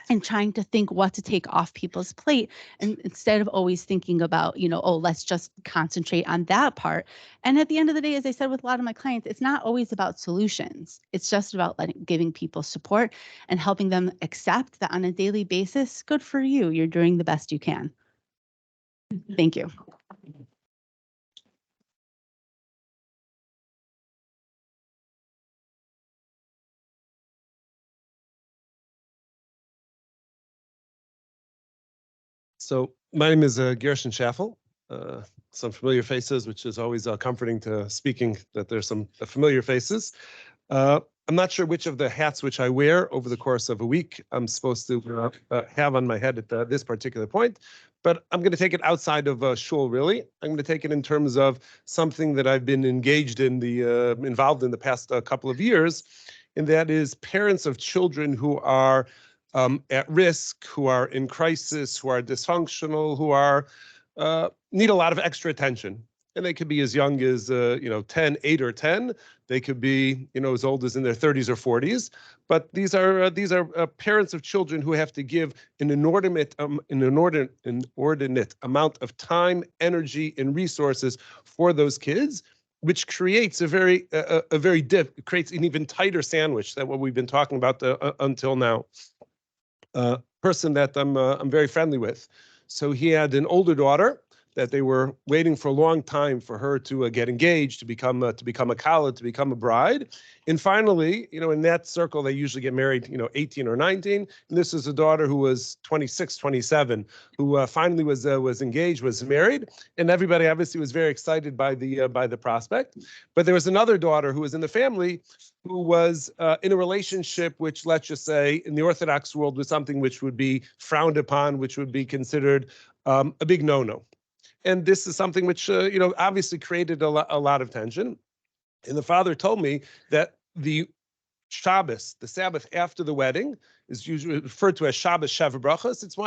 and trying to think what to take off people's plate, and instead of always thinking about, let's just concentrate on that part. And at the end of the day, as I said with a lot of my clients, it's not always about solutions. It's just about giving people support and helping them accept that on a daily basis, good for you, you're doing the best you can. Thank you. So my name is Gershon Schaffel. Some familiar faces, which is always comforting to speaking that there's some familiar faces. I'm not sure which of the hats which I wear over the course of a week I'm supposed to have on my head at this particular point, but I'm going to take it outside of shul, really. I'm going to take it in terms of something that I've been engaged in, involved in the past couple of years, and that is parents of children who are at risk, who are in crisis, who are dysfunctional, who are need a lot of extra attention. And they could be as young as 10, 8 or 10. They could be as old as in their 30s or 40s. But these are parents of children who have to give an inordinate amount of time, energy, and resources for those kids, which creates creates an even tighter sandwich than what we've been talking about until now. Person that I'm very friendly with. So he had an older daughter that they were waiting for a long time for her to get engaged, to become a kala, to become a bride. And finally, in that circle, they usually get married, 18 or 19. And this is a daughter who was 26, 27, who finally was engaged, was married. And everybody obviously was very excited by the prospect. But there was another daughter who was in the family who was in a relationship which, let's just say, in the Orthodox world was something which would be frowned upon, which would be considered a big no-no. And this is something which, obviously created a lot of tension. And the father told me that the Shabbos, the Sabbath after the wedding, is usually referred to as Shabbos Sheva Brachos. It's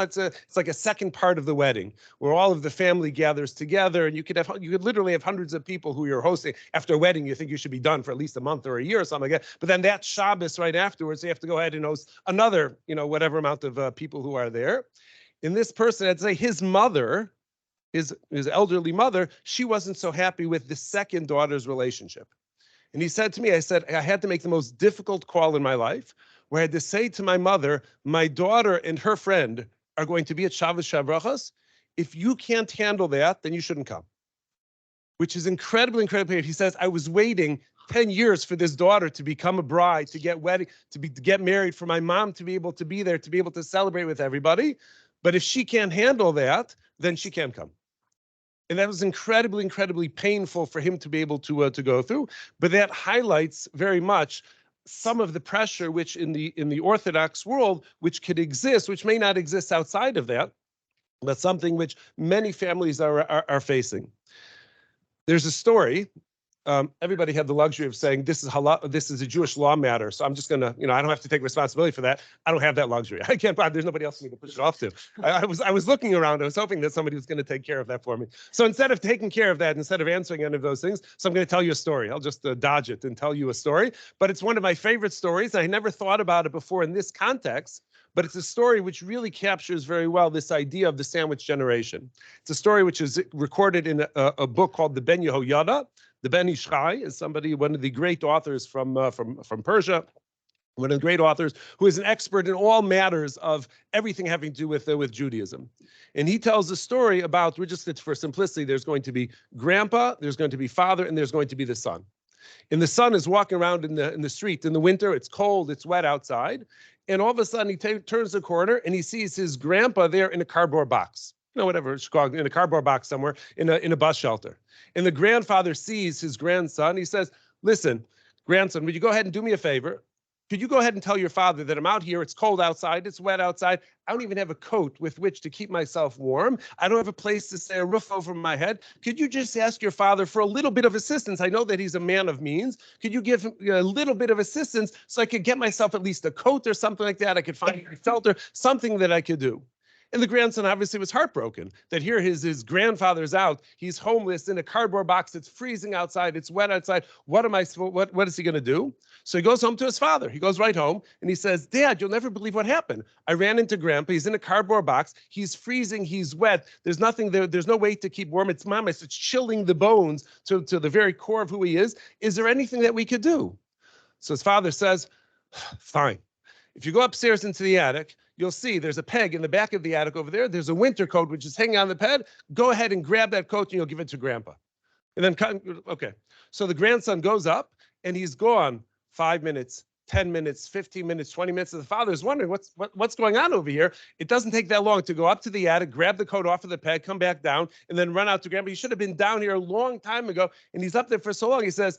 like a second part of the wedding where all of the family gathers together, and you could literally have hundreds of people who you're hosting. After a wedding, you think you should be done for at least a month or a year or something like that. But then that Shabbos right afterwards, you have to go ahead and host another, whatever amount of people who are there. And this person, I'd say his mother, his elderly mother, she wasn't so happy with the second daughter's relationship. And he said to me, I had to make the most difficult call in my life, where I had to say to my mother, my daughter and her friend are going to be at Shabbos Sheva Brachos. If you can't handle that, then you shouldn't come. Which is incredibly. He says, I was waiting 10 years for this daughter to become a bride, to get married, for my mom to be able to be there, to be able to celebrate with everybody. But if she can't handle that, then she can't come. And that was incredibly, incredibly painful for him to be able to go through. But that highlights very much some of the pressure which in the Orthodox world, which could exist, which may not exist outside of that, but something which many families are facing. There's a story. Everybody had the luxury of saying this is a Jewish law matter, so I'm just gonna, I don't have to take responsibility for that. I don't have that luxury. I can't. There's nobody else for me to push it off to. I was looking around. I was hoping that somebody was going to take care of that for me. So instead of taking care of that, instead of answering any of those things, so I'm going to tell you a story. I'll just dodge it and tell you a story. But it's one of my favorite stories. I never thought about it before in this context. But it's a story which really captures very well this idea of the sandwich generation. It's a story which is recorded in a book called the Ben Yehoyada. The Ben Ishchai is one of the great authors from Persia, one of the great authors who is an expert in all matters of everything having to do with Judaism. And he tells a story about, for simplicity, there's going to be grandpa, there's going to be father, and there's going to be the son. And the son is walking around in the street in the winter. It's cold, it's wet outside. And all of a sudden he turns the corner and he sees his grandpa there in a cardboard box. Whatever, in a cardboard box somewhere in a bus shelter. And the grandfather sees his grandson. He says, listen, grandson, would you go ahead and do me a favor? Could you go ahead and tell your father that I'm out here, it's cold outside, it's wet outside. I don't even have a coat with which to keep myself warm. I don't have a place to stay, a roof over my head. Could you just ask your father for a little bit of assistance? I know that he's a man of means. Could you give him a little bit of assistance so I could get myself at least a coat or something like that? I could find shelter, something that I could do. And the grandson obviously was heartbroken that here his grandfather's out. He's homeless in a cardboard box. It's freezing outside. It's wet outside. What is he going to do? So he goes home to his father. He goes right home and he says, Dad, you'll never believe what happened. I ran into Grandpa. He's in a cardboard box. He's freezing. He's wet. There's nothing there. There's no way to keep warm. It's Mama. It's chilling the bones to the very core of who he is. Is there anything that we could do? So his father says, fine. If you go upstairs into the attic, you'll see there's a peg in the back of the attic over there. There's a winter coat which is hanging on the peg. Go ahead and grab that coat and you'll give it to Grandpa. And then, okay. So the grandson goes up and he's gone 5 minutes, 10 minutes, 15 minutes, 20 minutes. And the father's wondering what's going on over here. It doesn't take that long to go up to the attic, grab the coat off of the peg, come back down, and then run out to Grandpa. He should have been down here a long time ago. And he's up there for so long. He says,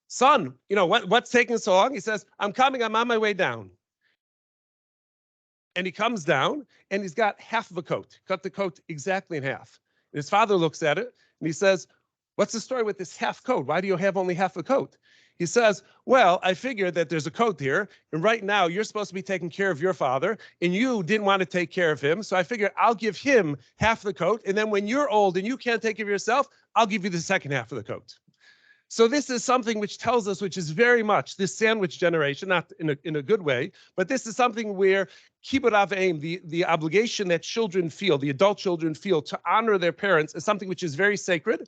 son, what's taking so long? He says, I'm coming. I'm on my way down. And he comes down and he's got half of a coat, cut the coat exactly in half. And his father looks at it and he says, what's the story with this half coat? Why do you have only half a coat? He says, well, I figured that there's a coat here, and right now you're supposed to be taking care of your father, and you didn't want to take care of him, so I figured I'll give him half the coat, and then when you're old and you can't take care of yourself, I'll give you the second half of the coat. So this is something which tells us, which is very much this sandwich generation, not in a good way, but this is something where kibbud av v'em, the obligation that children feel, the adult children feel to honor their parents is something which is very sacred.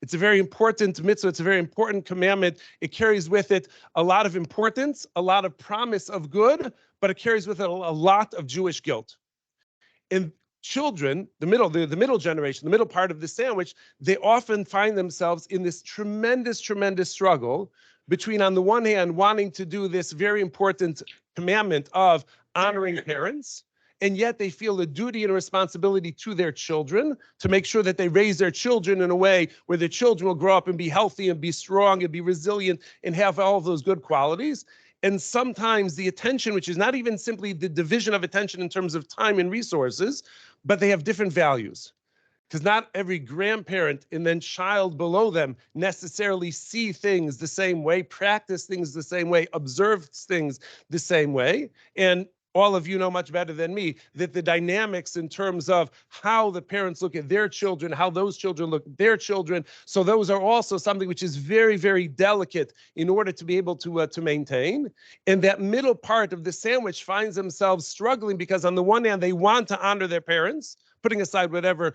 It's a very important mitzvah. It's a very important commandment. It carries with it a lot of importance, a lot of promise of good, but it carries with it a lot of Jewish guilt. And children, the middle generation, the middle part of the sandwich, they often find themselves in this tremendous, tremendous struggle between, on the one hand, wanting to do this very important commandment of honoring parents, and yet they feel a duty and a responsibility to their children to make sure that they raise their children in a way where their children will grow up and be healthy and be strong and be resilient and have all of those good qualities. And sometimes the attention, which is not even simply the division of attention in terms of time and resources, but they have different values. Because not every grandparent and then child below them necessarily see things the same way, practice things the same way, observe things the same way. And all of you know much better than me that the dynamics in terms of how the parents look at their children, how those children look at their children. So those are also something which is very, very delicate in order to be able to maintain. And that middle part of the sandwich finds themselves struggling because on the one hand, they want to honor their parents, putting aside whatever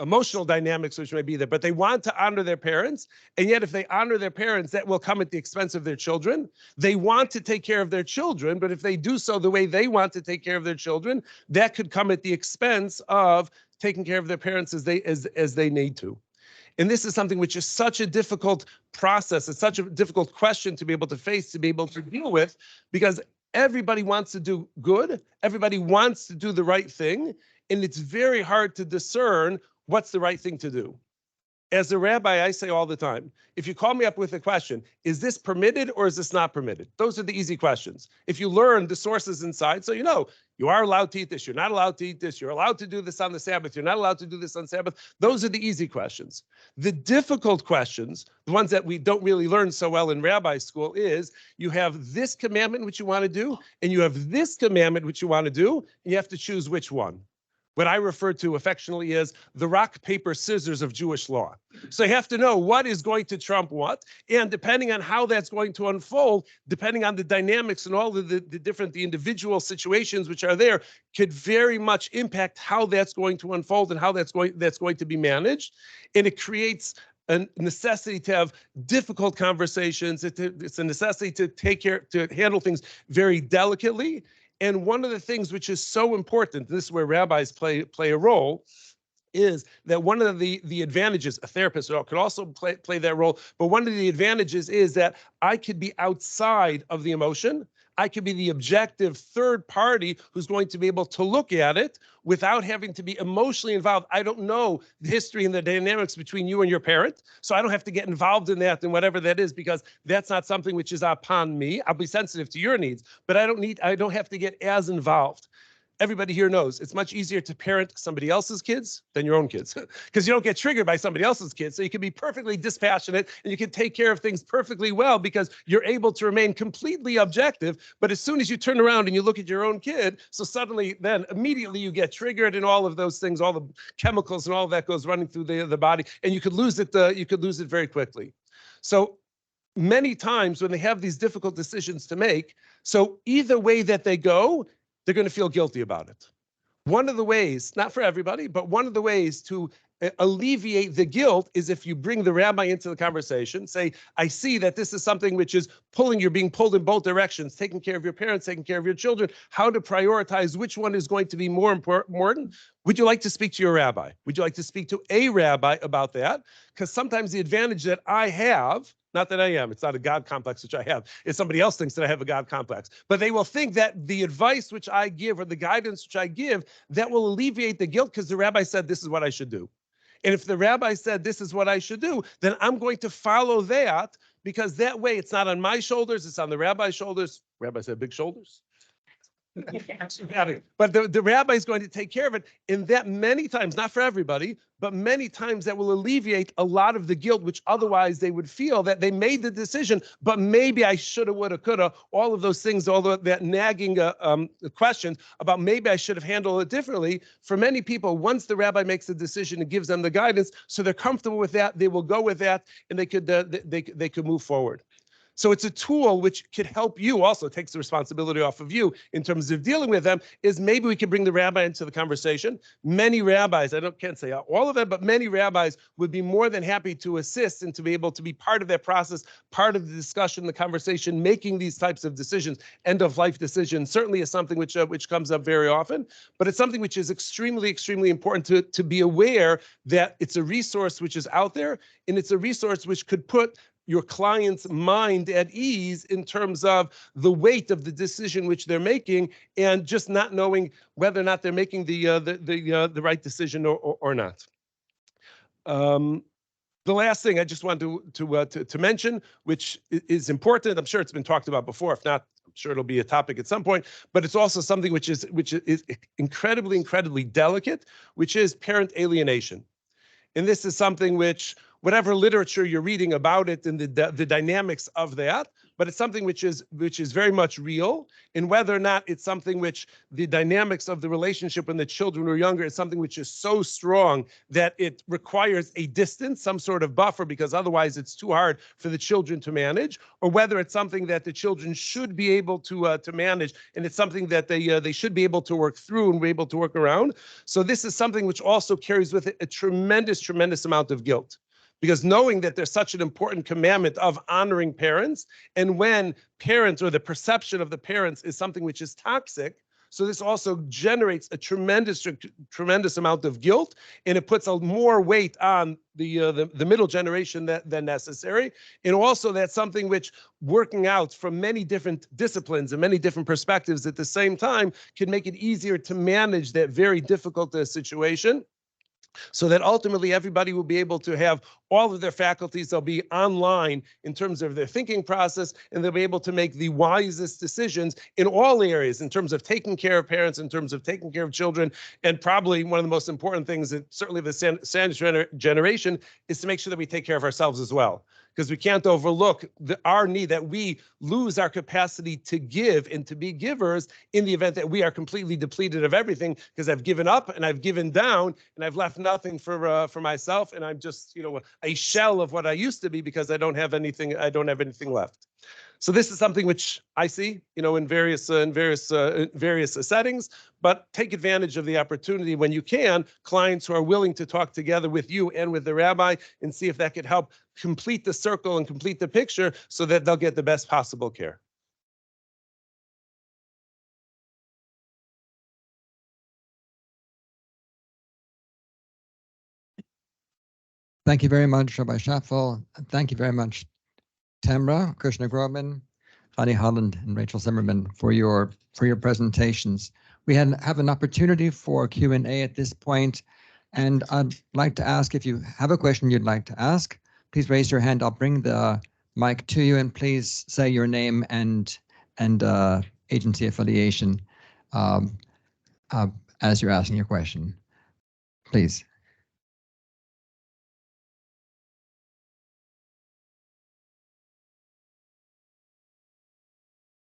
emotional dynamics which may be there, but they want to honor their parents. And yet if they honor their parents, that will come at the expense of their children. They want to take care of their children, but if they do so the way they want to take care of their children, that could come at the expense of taking care of their parents as they need to. And this is something which is such a difficult process. It's such a difficult question to be able to face, to be able to deal with, because everybody wants to do good. Everybody wants to do the right thing. And it's very hard to discern what's the right thing to do? As a rabbi, I say all the time, if you call me up with a question, is this permitted or is this not permitted? Those are the easy questions. If you learn the sources inside, so you know, you are allowed to eat this, you're not allowed to eat this, you're allowed to do this on the Sabbath, you're not allowed to do this on Sabbath. Those are the easy questions. The difficult questions, the ones that we don't really learn so well in rabbi school, is you have this commandment which you want to do, and you have this commandment which you want to do, and you have to choose which one. What I refer to affectionately as the rock, paper, scissors of Jewish law. So you have to know what is going to trump what, and depending on how that's going to unfold, depending on the dynamics and all of the individual situations which are there, could very much impact how that's going to unfold and how that's going to be managed. And it creates a necessity to have difficult conversations. It's a necessity to handle things very delicately. And one of the things which is so important, this is where rabbis play a role, is that one of the advantages, a therapist could also play that role, but one of the advantages is that I could be outside of the emotion. I could be the objective third party who's going to be able to look at it without having to be emotionally involved. I don't know the history and the dynamics between you and your parent, so I don't have to get involved in that and whatever that is, because that's not something which is upon me. I'll be sensitive to your needs, but I don't have to get as involved. Everybody here knows it's much easier to parent somebody else's kids than your own kids, because you don't get triggered by somebody else's kids. So you can be perfectly dispassionate and you can take care of things perfectly well because you're able to remain completely objective. But as soon as you turn around and you look at your own kid, so suddenly then immediately you get triggered and all of those things, all the chemicals and all of that goes running through the body, and you could lose it. You could lose it very quickly. So many times when they have these difficult decisions to make, so either way that they go, they're going to feel guilty about it. One of the ways, not for everybody, but one of the ways to alleviate the guilt is if you bring the rabbi into the conversation, say, I see that this is something which is you're being pulled in both directions, taking care of your parents, taking care of your children, how to prioritize which one is going to be more important. Would you like to speak to your rabbi? Would you like to speak to a rabbi about that? Because sometimes the advantage that I have, not that I am, it's not a God complex which I have, it's somebody else thinks that I have a God complex, but they will think that the advice which I give or the guidance which I give, that will alleviate the guilt because the rabbi said this is what I should do. And if the rabbi said this is what I should do, then I'm going to follow that, because that way it's not on my shoulders, it's on the rabbi's shoulders. Rabbi said big shoulders. But the rabbi is going to take care of it. And that many times, not for everybody, but many times that will alleviate a lot of the guilt, which otherwise they would feel that they made the decision, but maybe I shoulda, woulda, coulda, all of those things, all of that nagging questions about maybe I should have handled it differently. For many people, once the rabbi makes the decision and gives them the guidance, so they're comfortable with that, they will go with that, and they could move forward. So it's a tool which could help you, also takes the responsibility off of you in terms of dealing with them, is maybe we could bring the rabbi into the conversation. Many rabbis, can't say all of them, but many rabbis would be more than happy to assist and to be able to be part of that process, part of the discussion, the conversation, making these types of decisions, end of life decisions, certainly is something which comes up very often, but it's something which is extremely, extremely important to be aware that it's a resource which is out there, and it's a resource which could put your client's mind at ease in terms of the weight of the decision which they're making, and just not knowing whether or not they're making the right decision or not. The last thing I just wanted to mention, which is important, I'm sure it's been talked about before. If not, I'm sure it'll be a topic at some point. But it's also something which is incredibly, incredibly delicate, which is parent alienation. And this is something which, whatever literature you're reading about it and the dynamics of that, but it's something which is very much real. And whether or not it's something which the dynamics of the relationship when the children are younger is something which is so strong that it requires a distance, some sort of buffer, because otherwise it's too hard for the children to manage, or whether it's something that the children should be able to manage, and it's something that they should be able to work through and be able to work around. So this is something which also carries with it a tremendous, tremendous amount of guilt. Because knowing that there's such an important commandment of honoring parents, and when parents or the perception of the parents is something which is toxic, so this also generates a tremendous amount of guilt, and it puts a more weight on the middle generation than necessary. And also that's something which, working out from many different disciplines and many different perspectives at the same time, can make it easier to manage that very difficult situation. so that ultimately everybody will be able to have all of their faculties. They'll be online in terms of their thinking process, and they'll be able to make the wisest decisions in all areas in terms of taking care of parents, in terms of taking care of children. And probably one of the most important things that certainly the sandwich generation is to make sure that we take care of ourselves as well. Because we can't overlook our need, that we lose our capacity to give and to be givers in the event that we are completely depleted of everything, because I've given up and I've given down and I've left nothing for myself, and I'm just, a shell of what I used to be because I don't have anything left. So this is something which I see, in various settings, but take advantage of the opportunity when you can, clients who are willing to talk together with you and with the rabbi, and see if that could help complete the circle and complete the picture so that they'll get the best possible care. Thank you very much, Rabbi Schaffel. Thank you very much, Tamara, Kushnir, Groman, Holland, and Rachel Zimmerman for your presentations. We have an opportunity for Q&A at this point, and I'd like to ask, if you have a question you'd like to ask, please raise your hand. I'll bring the mic to you, and please say your name and agency affiliation as you're asking your question. Please.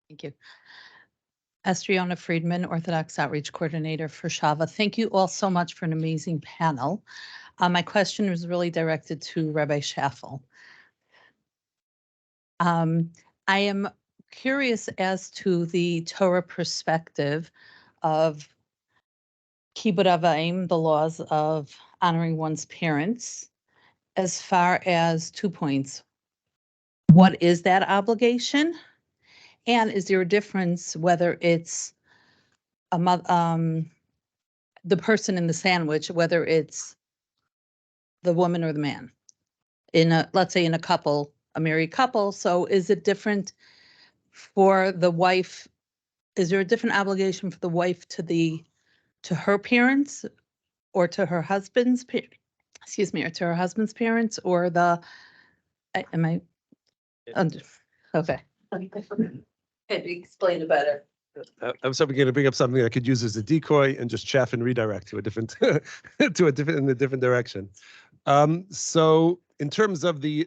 Thank you. Estriona Friedman, Orthodox Outreach Coordinator for Schaffel. Thank you all so much for an amazing panel. My question was really directed to Rabbi Schaffel. I am curious as to the Torah perspective of Kibbud Av V'em, the laws of honoring one's parents, as far as 2 points. What is that obligation? And is there a difference whether it's the person in the sandwich, whether it's the woman or the man? Let's say in a couple, a married couple. So is it different for the wife? Is there a different obligation for the wife to her parents, or to her husband's or to her husband's parents, or okay. Explain it better. I was hoping to bring up something I could use as a decoy and just chaff and redirect to a different in a different direction. So in terms of the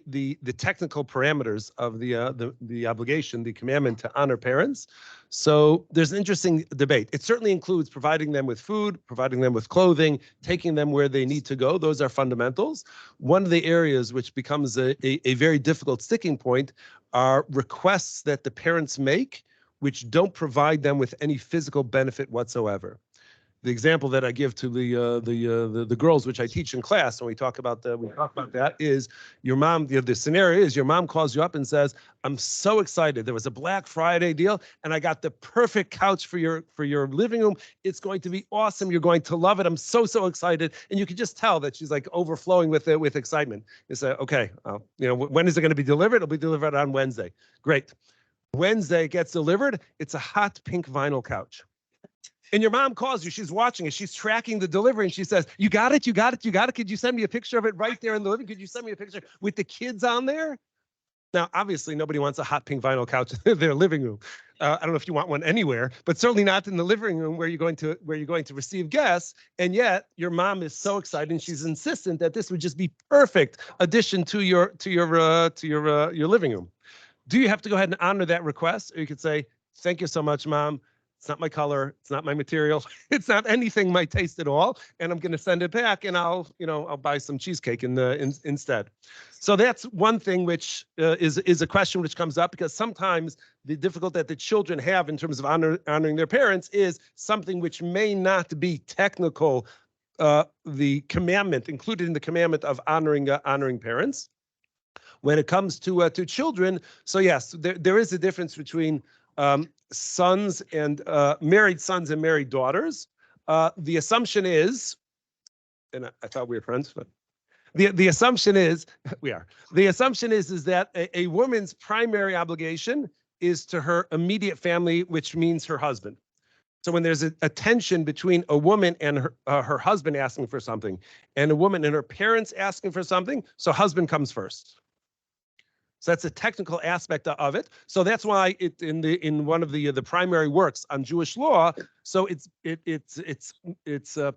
technical parameters of the obligation, the commandment to honor parents, so there's an interesting debate. It certainly includes providing them with food, providing them with clothing, taking them where they need to go. Those are fundamentals. One of the areas which becomes a very difficult sticking point are requests that the parents make which don't provide them with any physical benefit whatsoever. The example that I give to the girls, which I teach in class, when we talk about that, is your mom. The scenario is your mom calls you up and says, "I'm so excited. There was a Black Friday deal, and I got the perfect couch for your living room. It's going to be awesome. You're going to love it. I'm so excited." And you can just tell that she's like overflowing with excitement. You say, "Okay, when is it going to be delivered? It'll be delivered on Wednesday." Great. Wednesday gets delivered. It's a hot pink vinyl couch. And your mom calls you, she's watching it, she's tracking the delivery, and she says, you got it? Could you send me a picture of it right there in the living? Could you send me a picture with the kids on there? Now, obviously, nobody wants a hot pink vinyl couch in their living room. I don't know if you want one anywhere, but certainly not in the living room where you're going to receive guests. And yet, your mom is so excited, and she's insistent that this would just be perfect addition to your living room. Do you have to go ahead and honor that request, or you could say, "Thank you so much, Mom. It's not my color. It's not my material. It's not anything my taste at all. And I'm going to send it back, and I'll buy some cheesecake instead." So that's one thing which is a question which comes up, because sometimes the difficulty that the children have in terms of honoring their parents is something which may not be technical. The commandment included in the commandment of honoring parents. When it comes to children, so yes, there is a difference between sons and married sons and married daughters. The assumption is, and I thought we were friends, but the assumption is we are. The assumption is that a woman's primary obligation is to her immediate family, which means her husband. So when there's a tension between a woman and her husband asking for something, and a woman and her parents asking for something, so husband comes first. So that's a technical aspect of it. So that's why it in one of the primary works on Jewish law. So it's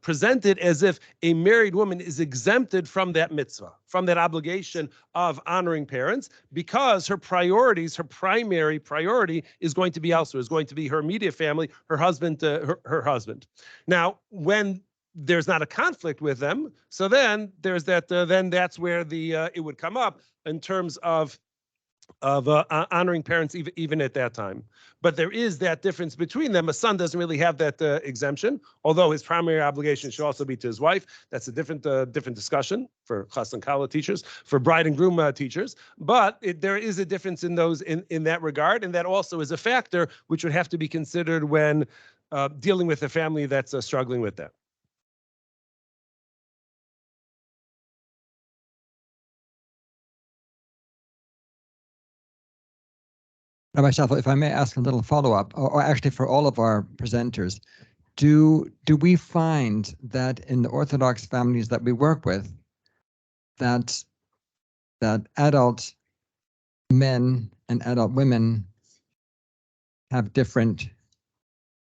presented as if a married woman is exempted from that mitzvah, from that obligation of honoring parents, because her priorities, her primary priority, is going to be elsewhere. Is going to be her immediate family, her husband, her husband. Now, when there's not a conflict with them, so then there's that. Then that's where it would come up in terms of honoring parents even at that time. But there is that difference between them. A son doesn't really have that exemption, although his primary obligation should also be to his wife. That's a different discussion for chas and kala teachers, for bride and groom teachers. But there is a difference in those in that regard, and that also is a factor which would have to be considered when dealing with a family that's struggling with that. Rabbi Schaffel, if I may ask a little follow-up, or actually for all of our presenters, do we find that in the Orthodox families that we work with, that adult men and adult women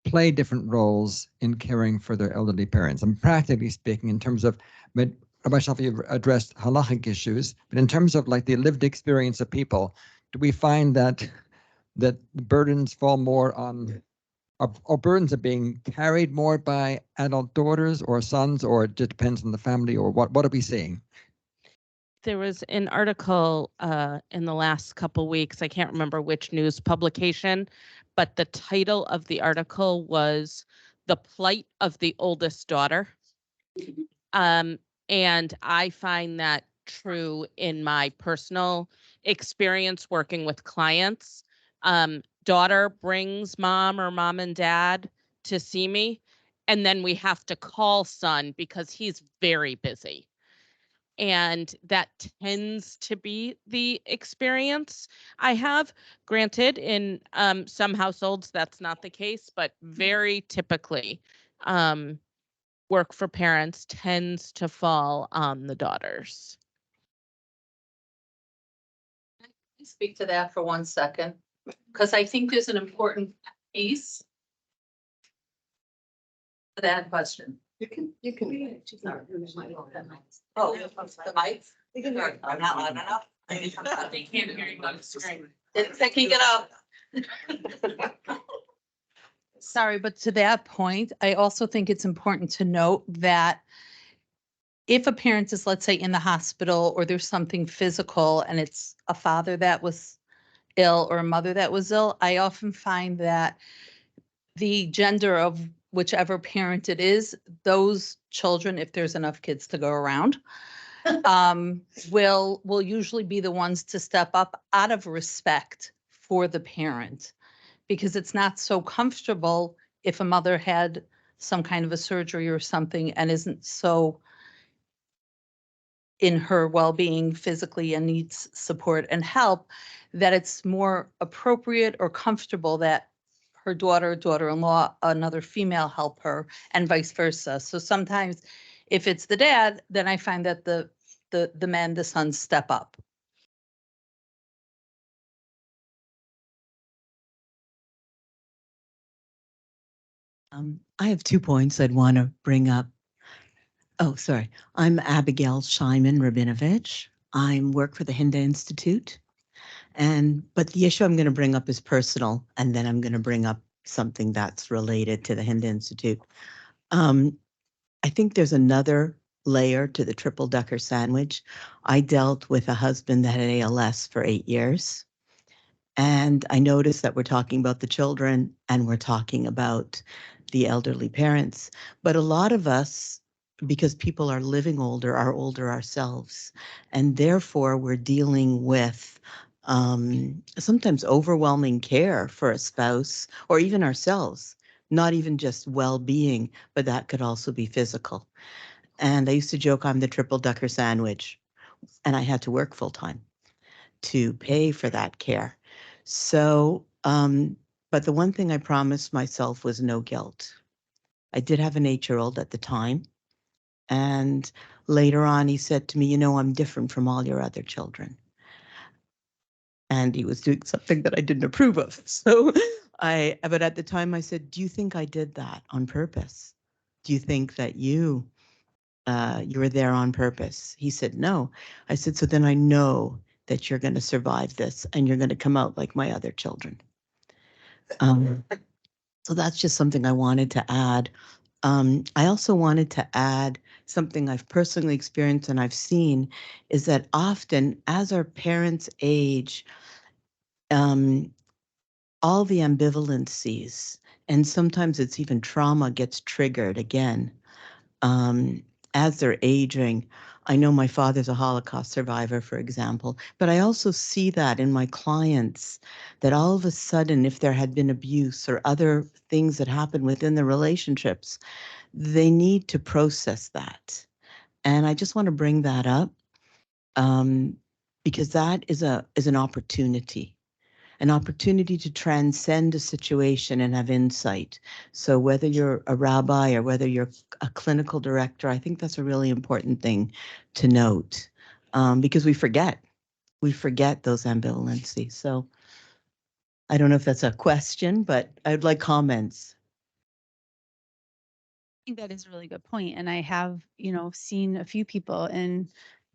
play different roles in caring for their elderly parents? And practically speaking, in terms of, Rabbi Schaffel, you've addressed halachic issues, but in terms of like the lived experience of people, do we find that burdens fall more on, or burdens are being carried more by adult daughters or sons, or it just depends on the family, or what are we seeing? There was an article in the last couple weeks, I can't remember which news publication, but the title of the article was "The Plight of the Oldest Daughter." And I find that true in my personal experience working with clients. Daughter brings mom or mom and dad to see me, and then we have to call son because he's very busy. And that tends to be the experience I have. Granted, in some households, that's not the case, but very typically, work for parents tends to fall on the daughters. Speak to that for 1 second, because I think there's an important piece to that question. You can. Oh, the mic? I'm not loud enough. They can't hear you on the screen. It's picking it up. Sorry, but to that point, I also think it's important to note that if a parent is, let's say, in the hospital, or there's something physical and it's a father that was ill or a mother that was ill, I often find that the gender of whichever parent it is, those children, if there's enough kids to go around, will usually be the ones to step up out of respect for the parent, because it's not so comfortable if a mother had some kind of a surgery or something and isn't so in her well-being physically and needs support and help, that it's more appropriate or comfortable that her daughter-in-law, another female help her, and vice versa. So sometimes if it's the dad, then I find that the men, the sons, step up. I have 2 points I'd want to bring up. Oh, sorry. I'm Abigail Scheinman Rabinovich. I work for the Hinda Institute. But the issue I'm going to bring up is personal, and then I'm going to bring up something that's related to the Hinda Institute. I think there's another layer to the triple decker sandwich. I dealt with a husband that had ALS for 8 years. And I noticed that we're talking about the children and we're talking about the elderly parents. But a lot of us, because people are living older, are older ourselves. And therefore, we're dealing with sometimes overwhelming care for a spouse or even ourselves, not even just well-being, but that could also be physical. And I used to joke I'm the triple decker sandwich, and I had to work full time to pay for that care. So But the one thing I promised myself was no guilt. I did have an 8-year-old at the time. And later on, he said to me, you know, I'm different from all your other children. And he was doing something that I didn't approve of. So but at the time I said, do you think I did that on purpose? Do you think that you were there on purpose? He said, no. I said, so then I know that you're going to survive this and you're going to come out like my other children. So that's just something I wanted to add. I also wanted to add something I've personally experienced and I've seen is that often as our parents age, all the ambivalencies, and sometimes it's even trauma gets triggered again as they're aging. I know my father's a Holocaust survivor, for example, but I also see that in my clients that all of a sudden, if there had been abuse or other things that happen within the relationships, they need to process that. And I just want to bring that up because that is an opportunity to transcend a situation and have insight. So whether you're a rabbi or whether you're a clinical director, I think that's a really important thing to note because we forget those ambivalencies. So I don't know if that's a question, but I'd like comments. I think that is a really good point. And I have, seen a few people in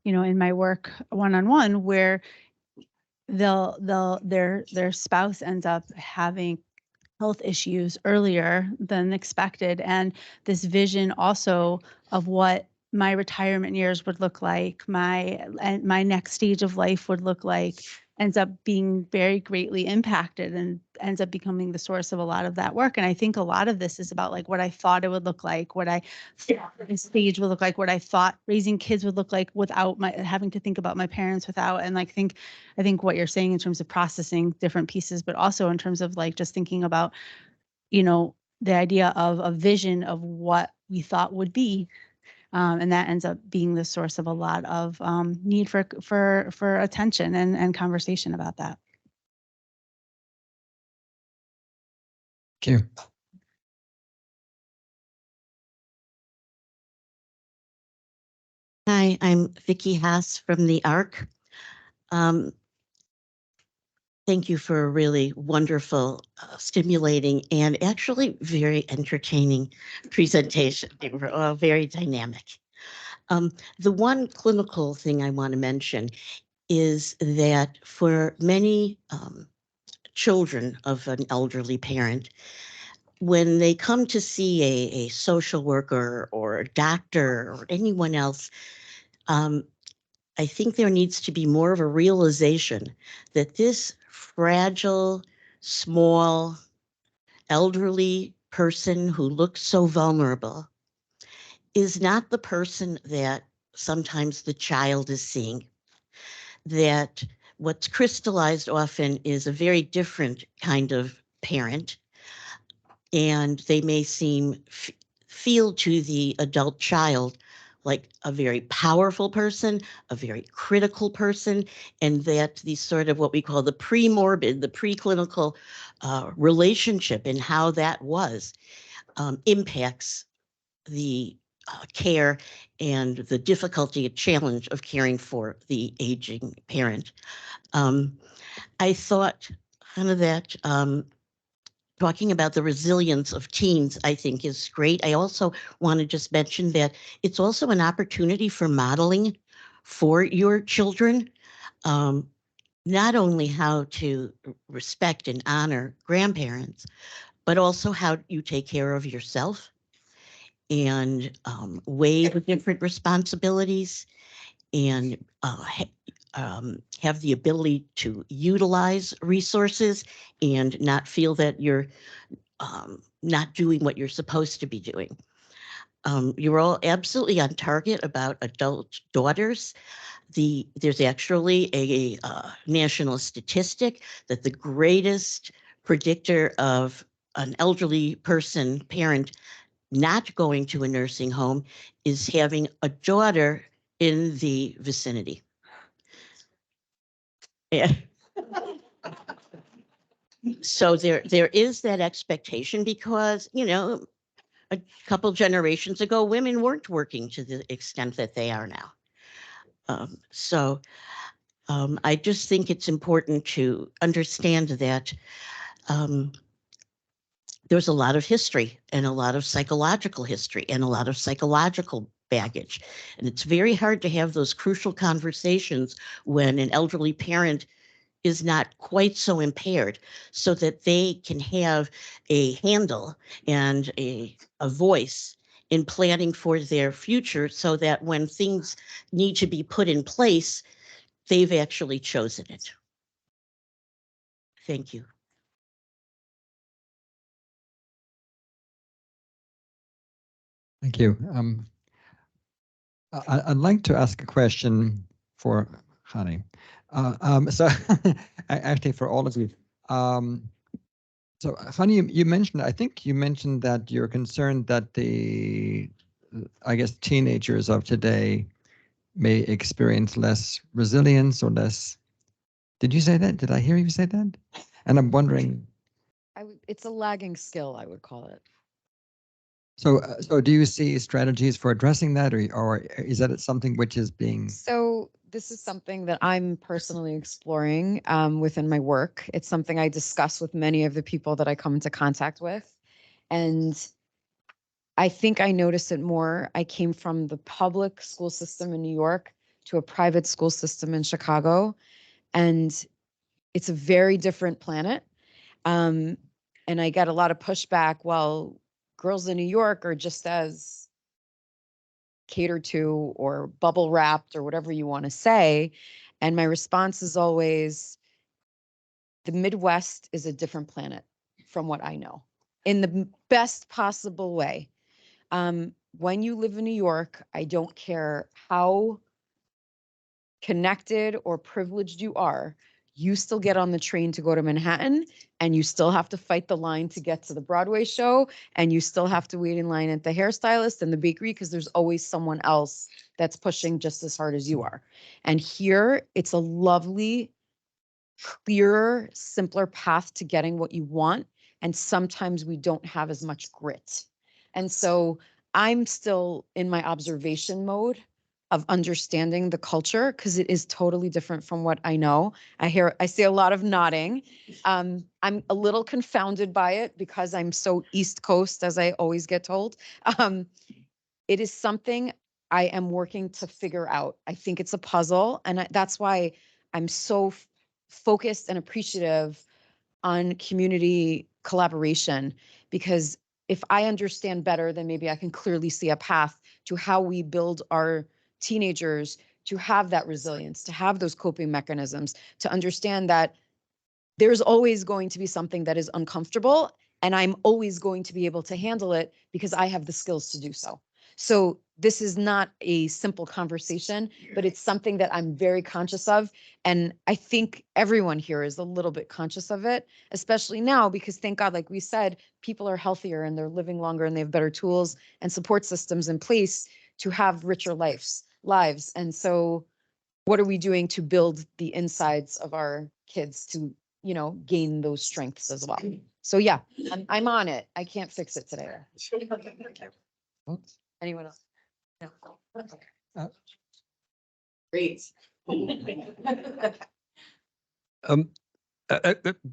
my work one-on-one where their spouse ends up having health issues earlier than expected. And this vision also of what my retirement years would look like, my next stage of life would look like, ends up being very greatly impacted and ends up becoming the source of a lot of that work. And I think a lot of this is about like what I thought it would look like, what I thought this stage would look like, what I thought raising kids would look like without my having to think about my parents without. And I think what you're saying in terms of processing different pieces, but also in terms of like just thinking about, the idea of a vision of what we thought would be. And that ends up being the source of a lot of need for attention and conversation about that. Thank you. Hi, I'm Vicki Haas from the ARC. Thank you for a really wonderful, stimulating, and actually very entertaining presentation. They were all very dynamic. The one clinical thing I want to mention is that for many children of an elderly parent, when they come to see a social worker or a doctor or anyone else, I think there needs to be more of a realization that this fragile, small, elderly person who looks so vulnerable is not the person that sometimes the child is seeing. That what's crystallized often is a very different kind of parent, and they may feel to the adult child like a very powerful person, a very critical person, and that the sort of what we call the pre-morbid, the preclinical relationship and how that was impacts the care and the difficulty and challenge of caring for the aging parent. I thought kind of that talking about the resilience of teens, I think is great. I also want to just mention that it's also an opportunity for modeling for your children, not only how to respect and honor grandparents, but also how you take care of yourself and weigh the different responsibilities and have the ability to utilize resources and not feel that you're not doing what you're supposed to be doing. You're all absolutely on target about adult daughters. There's actually a national statistic that the greatest predictor of an elderly parent not going to a nursing home is having a daughter in the vicinity. Yeah. So there is that expectation because, a couple generations ago, women weren't working to the extent that they are now. I just think it's important to understand that there's a lot of history and a lot of psychological history and a lot of psychological baggage. And it's very hard to have those crucial conversations when an elderly parent is not quite so impaired, so that they can have a handle and a voice in planning for their future, so that when things need to be put in place, they've actually chosen it. Thank you. Thank you. I'd like to ask a question for Hana. So actually for all of you. So Hana, you mentioned, I think you mentioned that you're concerned that I guess teenagers of today may experience less resilience or less. Did you say that? Did I hear you say that? And I'm wondering. It's a lagging skill, I would call it. So, do you see strategies for addressing that, or is that something which is being? So this is something that I'm personally exploring within my work. It's something I discuss with many of the people that I come into contact with. And I think I notice it more. I came from the public school system in New York to a private school system in Chicago. And it's a very different planet. And I get a lot of pushback. Well, girls in New York are just as catered to or bubble wrapped or whatever you want to say. And my response is always, the Midwest is a different planet from what I know, in the best possible way. When you live in New York, I don't care how connected or privileged you are, you still get on the train to go to Manhattan, and you still have to fight the line to get to the Broadway show, and you still have to wait in line at the hairstylist and the bakery, because there's always someone else that's pushing just as hard as you are. And here, it's a lovely, clearer, simpler path to getting what you want. And sometimes we don't have as much grit. And so I'm still in my observation mode of understanding the culture, because it is totally different from what I know. I see a lot of nodding. I'm a little confounded by it because I'm so East Coast, as I always get told. It is something I am working to figure out. I think it's a puzzle, and that's why I'm so focused and appreciative on community collaboration, because if I understand better, then maybe I can clearly see a path to how we build our teenagers to have that resilience, to have those coping mechanisms, to understand that there's always going to be something that is uncomfortable, and I'm always going to be able to handle it because I have the skills to do so. So this is not a simple conversation, but it's something that I'm very conscious of. And I think everyone here is a little bit conscious of it, especially now, because thank God, like we said, people are healthier and they're living longer and they have better tools and support systems in place to have richer lives. And so what are we doing to build the insides of our kids to, gain those strengths as well? So yeah, I'm on it. I can't fix it today. Anyone else? No. Great. I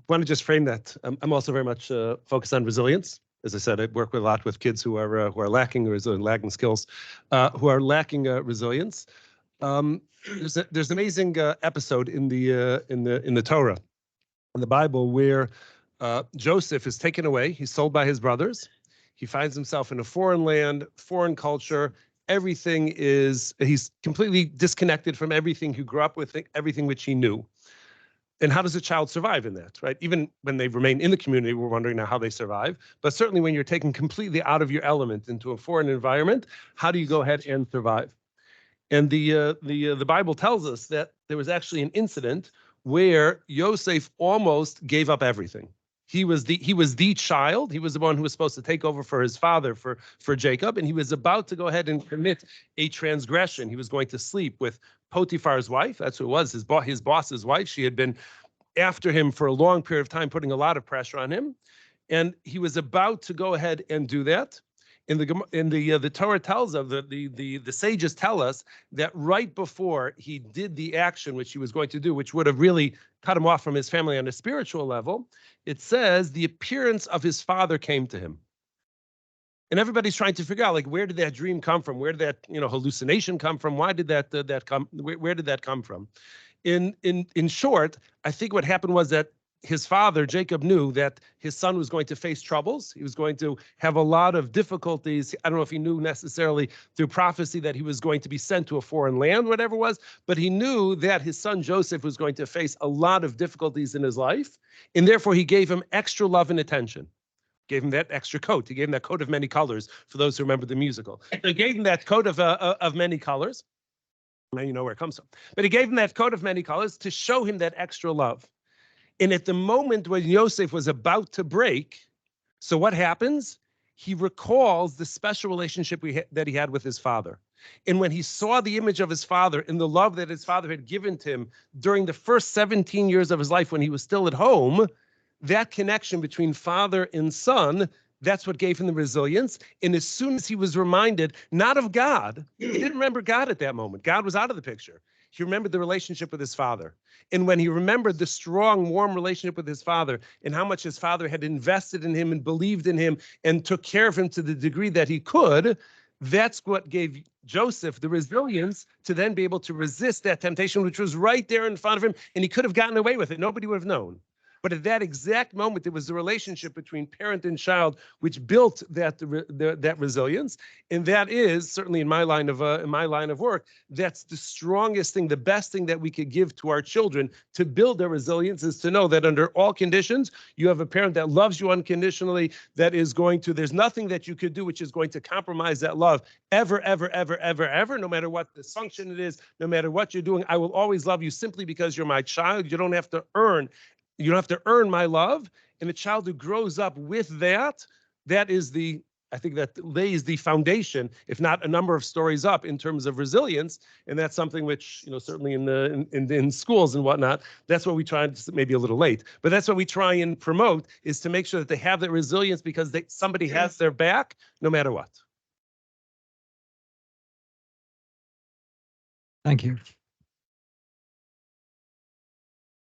want to just frame that. I'm also very much focused on resilience. As I said, I work a lot with kids who are lacking or lagging skills, who are lacking resilience. There's an amazing episode in the Torah, in the Bible, where Joseph is taken away. He's sold by his brothers. He finds himself in a foreign land, foreign culture. He's completely disconnected from everything he grew up with, everything which he knew. And how does a child survive in that, right? Even when they remain in the community, we're wondering now how they survive. But certainly when you're taken completely out of your element into a foreign environment, how do you go ahead and survive? And the Bible tells us that there was actually an incident where Yosef almost gave up everything. He was the child. He was the one who was supposed to take over for his father, for Jacob, and he was about to go ahead and commit a transgression. He was going to sleep with Potiphar's wife. That's who it was, his boss's wife. She had been after him for a long period of time, putting a lot of pressure on him. And he was about to go ahead and do that. The Torah tells us, the sages tell us that right before he did the action which he was going to do, which would have really cut him off from his family on a spiritual level, it says the appearance of his father came to him. And everybody's trying to figure out, like, where did that dream come from? Where did that, hallucination come from? Why did that come? Where did that come from? In short, I think what happened was that his father, Jacob, knew that his son was going to face troubles. He was going to have a lot of difficulties. I don't know if he knew necessarily through prophecy that he was going to be sent to a foreign land, whatever it was, but he knew that his son Joseph was going to face a lot of difficulties in his life, and therefore he gave him extra love and attention. Gave him that extra coat. He gave him that coat of many colors, for those who remember the musical. So he gave him that coat of many colors. Now you know where it comes from. But he gave him that coat of many colors to show him that extra love. And at the moment when Yosef was about to break, so what happens? He recalls the special relationship that he had with his father. And when he saw the image of his father and the love that his father had given to him during the first 17 years of his life when he was still at home, that connection between father and son, that's what gave him the resilience. And as soon as he was reminded, not of God, he didn't remember God at that moment. God was out of the picture. He remembered the relationship with his father. And when he remembered the strong, warm relationship with his father and how much his father had invested in him and believed in him and took care of him to the degree that he could, that's what gave Joseph the resilience to then be able to resist that temptation, which was right there in front of him, and he could have gotten away with it. Nobody would have known. But at that exact moment, it was the relationship between parent and child which built that resilience, and that is certainly in my line of work. That's the strongest thing, the best thing that we could give to our children to build their resilience is to know that under all conditions, you have a parent that loves you unconditionally. That is going to. There's nothing that you could do which is going to compromise that love ever, ever, ever, ever, ever. No matter what dysfunction it is, no matter what you're doing, I will always love you simply because you're my child. You don't have to earn. You don't have to earn my love. And a child who grows up with that, I think that lays the foundation, if not a number of stories up in terms of resilience. And that's something which, certainly in schools and whatnot, that's what we try, maybe a little late, but that's what we try and promote, is to make sure that they have that resilience because somebody has their back no matter what. Thank you.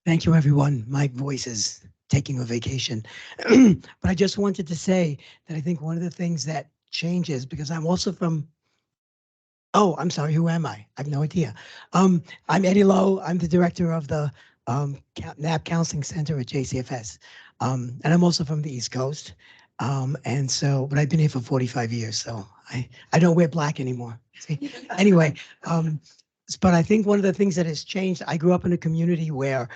Thank you, everyone. My voice is taking a vacation. But I just wanted to say that I think one of the things that changes, because I'm also from, I'm sorry, who am I? I have no idea. I'm Eddie Lowe. I'm the director of the NAP Counseling Center at JCFS. And I'm also from the East Coast. But I've been here for 45 years, so I don't wear black anymore. See? Anyway, but I think one of the things that has changed, I grew up in a community where,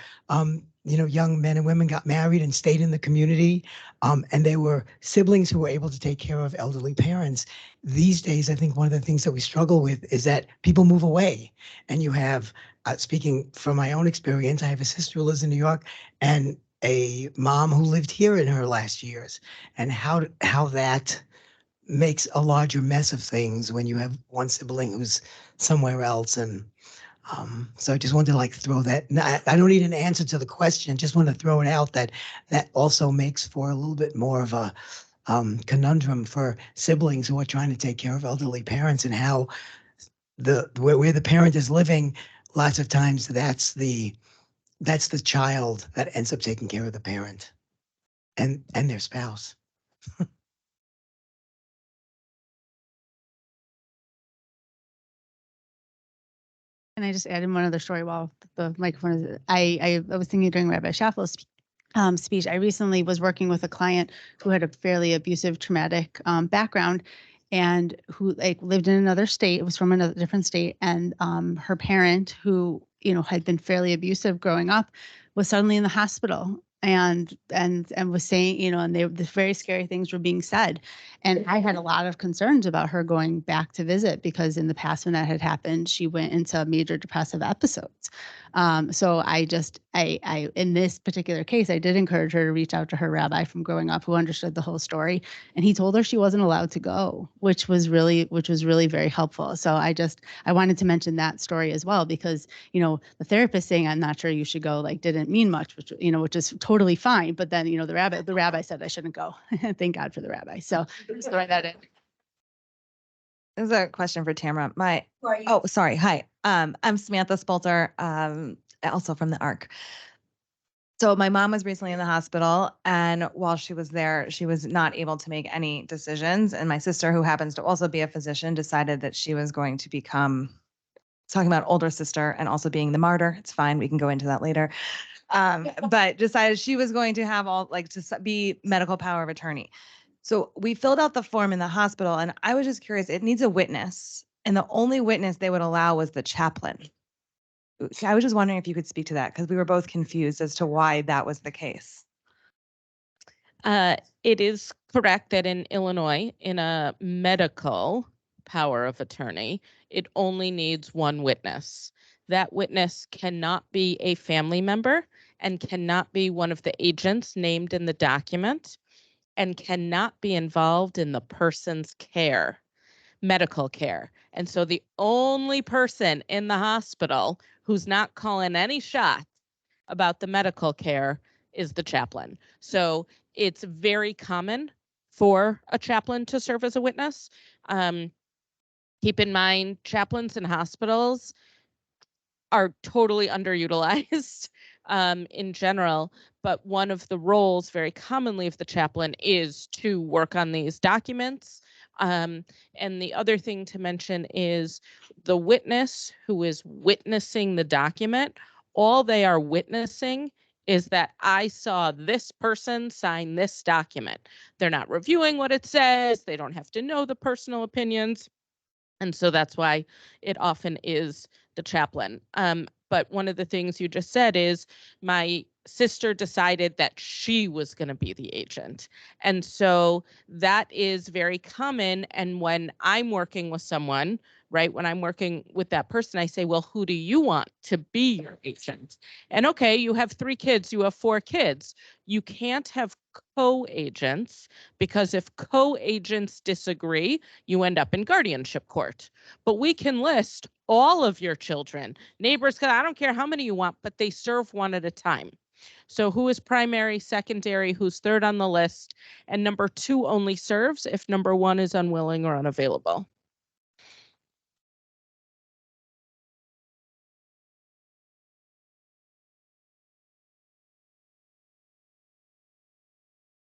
young men and women got married and stayed in the community, and they were siblings who were able to take care of elderly parents. These days, I think one of the things that we struggle with is that people move away, and you have, speaking from my own experience, I have a sister who lives in New York and a mom who lived here in her last years, and how that makes a larger mess of things when you have one sibling who's somewhere else. And so I just wanted to throw that. I don't need an answer to the question. Just want to throw it out that also makes for a little bit more of a conundrum for siblings who are trying to take care of elderly parents, and how where the parent is living, lots of times that's the child that ends up taking care of the parent and their spouse. Can I just add in one other story while the microphone is, I was thinking during Rabbi Schaffel's speech, I recently was working with a client who had a fairly abusive, traumatic background, and who lived in another state. It was from another different state, and her parent, who had been fairly abusive growing up, was suddenly in the hospital. And was saying, and the very scary things were being said. And I had a lot of concerns about her going back to visit, because in the past when that had happened, she went into major depressive episodes. So I in this particular case, I did encourage her to reach out to her rabbi from growing up who understood the whole story. And he told her she wasn't allowed to go, which was really very helpful. So I wanted to mention that story as well, because, the therapist saying, I'm not sure you should go, like, didn't mean much, which is totally fine. But then, the rabbi said I shouldn't go. Thank God for the rabbi. So just throwing that in. This is a question for Tamara. Oh, sorry. Hi. I'm Samantha Spolter, also from the ARC. So my mom was recently in the hospital, and while she was there, she was not able to make any decisions. And my sister, who happens to also be a physician, decided that she was going to become, talking about older sister and also being the martyr. It's fine. We can go into that later. But decided she was going to have to be medical power of attorney. So we filled out the form in the hospital, and I was just curious, it needs a witness. And the only witness they would allow was the chaplain. I was just wondering if you could speak to that, because we were both confused as to why that was the case. It is correct that in Illinois, in a medical power of attorney, it only needs one witness. That witness cannot be a family member and cannot be one of the agents named in the document, and cannot be involved in the person's care, medical care. And so the only person in the hospital who's not calling any shots about the medical care is the chaplain. So it's very common for a chaplain to serve as a witness. Keep in mind, chaplains in hospitals are totally underutilized in general, but one of the roles very commonly of the chaplain is to work on these documents. And the other thing to mention is the witness who is witnessing the document, all they are witnessing is that I saw this person sign this document. They're not reviewing what it says. They don't have to know the personal opinions. And so that's why it often is the chaplain. But one of the things you just said is my sister decided that she was going to be the agent. And so that is very common. And when I'm working with someone, right, when I'm working with that person, I say, well, who do you want to be your agent? And okay, you have 3 kids, you have 4 kids. You can't have co-agents, because if co-agents disagree, you end up in guardianship court. But we can list all of your children, neighbors, I don't care how many you want, but they serve one at a time. So who is primary, secondary, who's third on the list, and number 2 only serves if number 1 is unwilling or unavailable.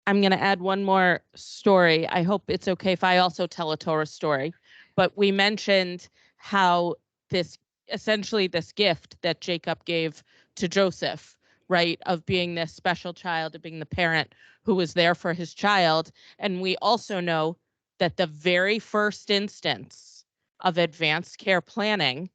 I'm going to add one more story. I hope it's okay if I also tell a Torah story. But we mentioned how this gift that Jacob gave to Joseph, right, of being this special child, of being the parent who was there for his child. And we also know that the very first instance of advanced care planning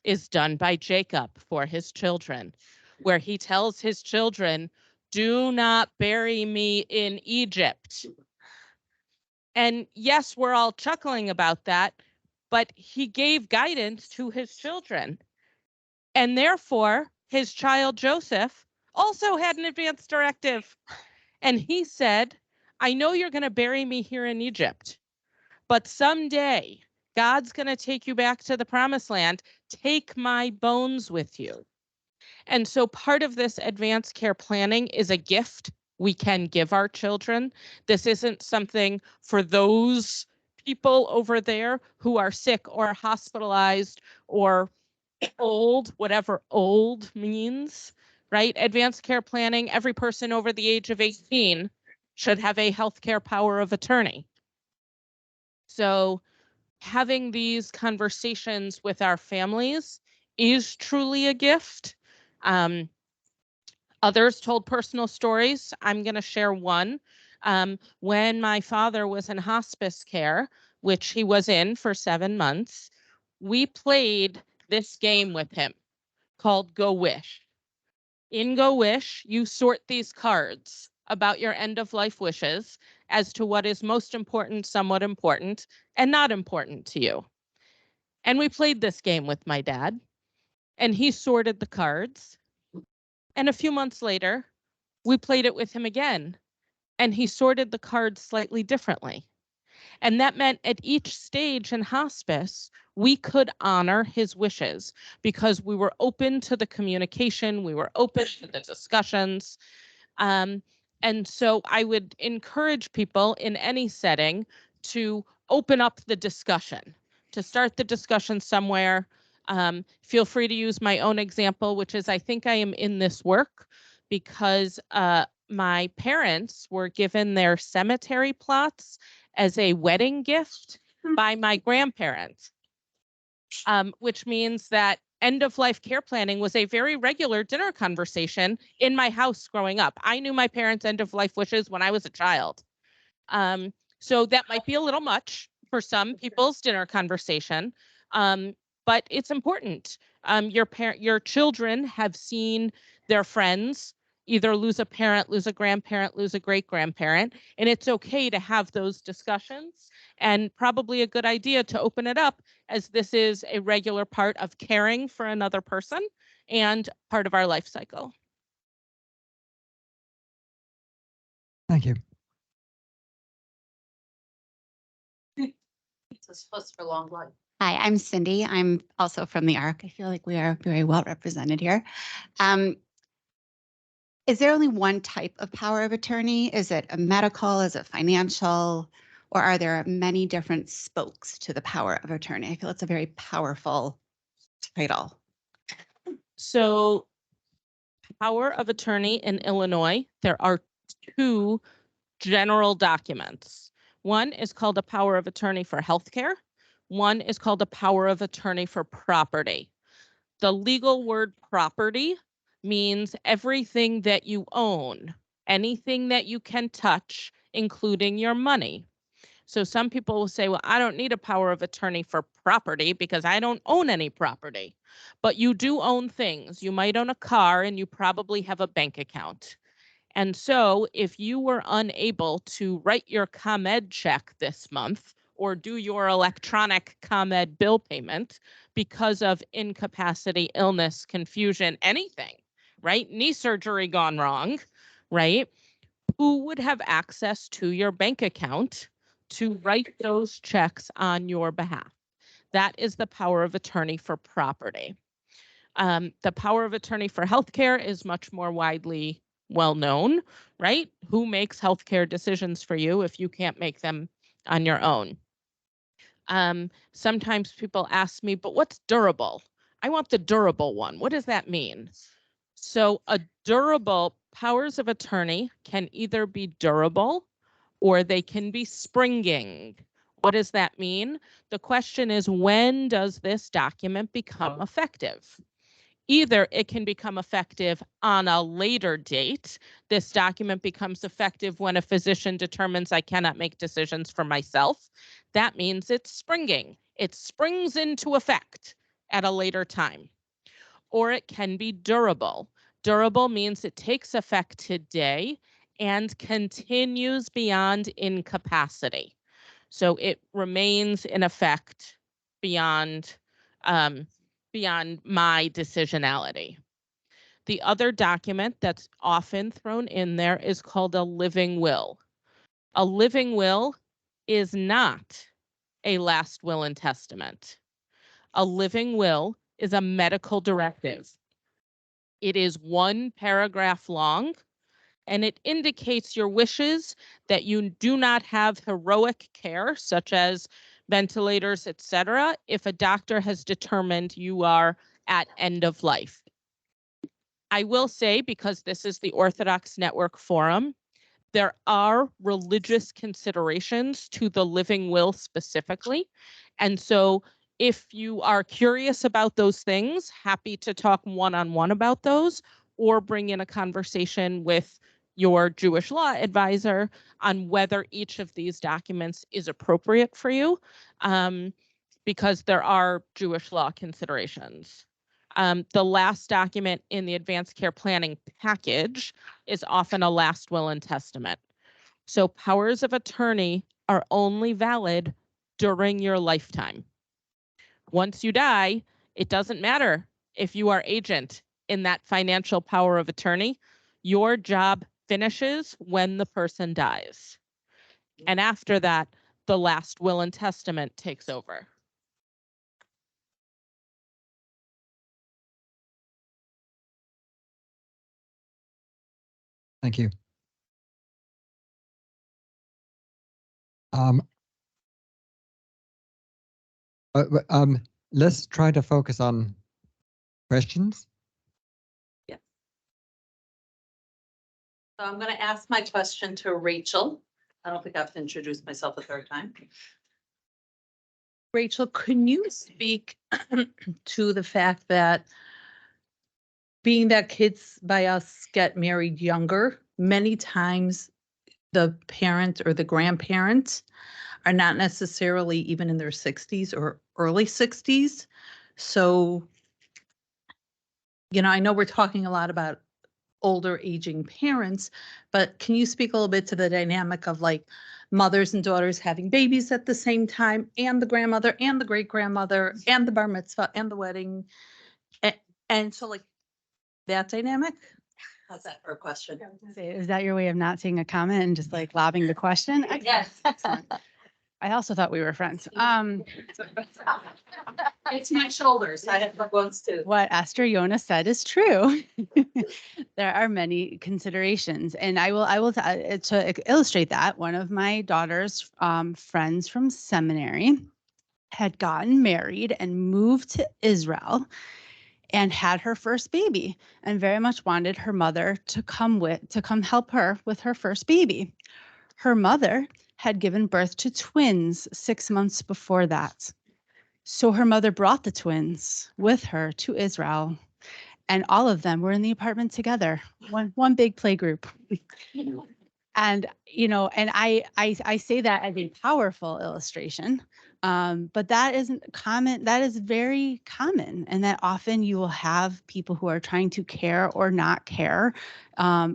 is done by Jacob for his children, where he tells his children, do not bury me in Egypt. And yes, we're all chuckling about that, but he gave guidance to his children. And therefore, his child Joseph also had an advance directive. And he said, I know you're going to bury me here in Egypt, but someday God's going to take you back to the promised land. Take my bones with you. And so part of this advanced care planning is a gift we can give our children. This isn't something for those people over there who are sick or hospitalized or old, whatever old means, right? Advanced care planning, every person over the age of 18 should have a healthcare power of attorney. So having these conversations with our families is truly a gift. Others told personal stories. I'm going to share one. When my father was in hospice care, which he was in for 7 months, we played this game with him called Go Wish. In Go Wish, you sort these cards about your end of life wishes as to what is most important, somewhat important, and not important to you. And we played this game with my dad. and he sorted the cards. And a few months later, we played it with him again, and he sorted the cards slightly differently. And that meant at each stage in hospice, we could honor his wishes because we were open to the communication, we were open to the discussions. And so I would encourage people in any setting to open up the discussion, to start the discussion somewhere. Feel free to use my own example, which is I think I am in this work because my parents were given their cemetery plots as a wedding gift by my grandparents, which means that end-of-life care planning was a very regular dinner conversation in my house growing up. I knew my parents' end-of-life wishes when I was a child. So that might be a little much for some people's dinner conversation, but it's important. Your children have seen their friends either lose a parent, lose a grandparent, lose a great-grandparent, and it's okay to have those discussions, and probably a good idea to open it up as this is a regular part of caring for another person and part of our life cycle. Thank you. Hi, I'm Cindy. I'm also from the ARC. I feel like we are very well represented here. Is there only one type of power of attorney? Is it a medical? Is it financial? Or are there many different spokes to the power of attorney? I feel it's a very powerful title. So, power of attorney in Illinois, there are two general documents. One is called a power of attorney for healthcare. One is called a power of attorney for property. The legal word property means everything that you own, anything that you can touch, including your money. So some people will say, well, I don't need a power of attorney for property because I don't own any property. But you do own things. You might own a car and you probably have a bank account. And so if you were unable to write your ComEd check this month or do your electronic ComEd bill payment because of incapacity, illness, confusion, anything, right? Knee surgery gone wrong, right? Who would have access to your bank account to write those checks on your behalf? That is the power of attorney for property. The power of attorney for healthcare is much more widely well known, right? Who makes healthcare decisions for you if you can't make them on your own? Sometimes people ask me, but what's durable? I want the durable one. What does that mean? So a durable powers of attorney can either be durable or they can be springing. What does that mean? The question is, when does this document become effective? Either it can become effective on a later date. This document becomes effective when a physician determines I cannot make decisions for myself. That means it's springing. It springs into effect at a later time. Or it can be durable. Durable means it takes effect today and continues beyond incapacity. So it remains in effect beyond my decisionality. The other document that's often thrown in there is called a living will. A living will is not a last will and testament. A living will is a medical directive. It is one paragraph long, and it indicates your wishes that you do not have heroic care, such as ventilators, etc., if a doctor has determined you are at end of life. I will say, because this is the Orthodox Network Forum, there are religious considerations to the living will specifically. And so if you are curious about those things, happy to talk one-on-one about those, or bring in a conversation with your Jewish law advisor on whether each of these documents is appropriate for you, because there are Jewish law considerations. The last document in the advanced care planning package is often a last will and testament. So powers of attorney are only valid during your lifetime. Once you die, it doesn't matter if you are agent in that financial power of attorney, your job finishes when the person dies. And after that, the last will and testament takes over. Thank you. Let's try to focus on questions. So I'm going to ask my question to Rachel. I don't think I have to introduce myself a third time. Rachel, can you speak to the fact that being that kids by us get married younger, many times the parent or the grandparents are not necessarily even in their 60s or early 60s. So, you know, I know we're talking a lot about older aging parents, but can you speak a little bit to the dynamic of like mothers and daughters having babies at the same time, and the grandmother and the great grandmother and the bar mitzvah and the wedding, and so like that dynamic? How's that for a question? Is that your way of not seeing a comment and just like lobbing the question? Yes. Excellent. I also thought we were friends. It's my shoulders. I have ones too. What Esther Yona said is true. There are many considerations, and I will to illustrate that. One of my daughter's friends from seminary had gotten married and moved to Israel and had her first baby, and very much wanted her mother to come help her with her first baby. Her mother had given birth to twins 6 months before that. So her mother brought the twins with her to Israel, and all of them were in the apartment together, one big play group. And, you know, and I say that as a powerful illustration, but that isn't common. That is very common. And that often you will have people who are trying to care or not care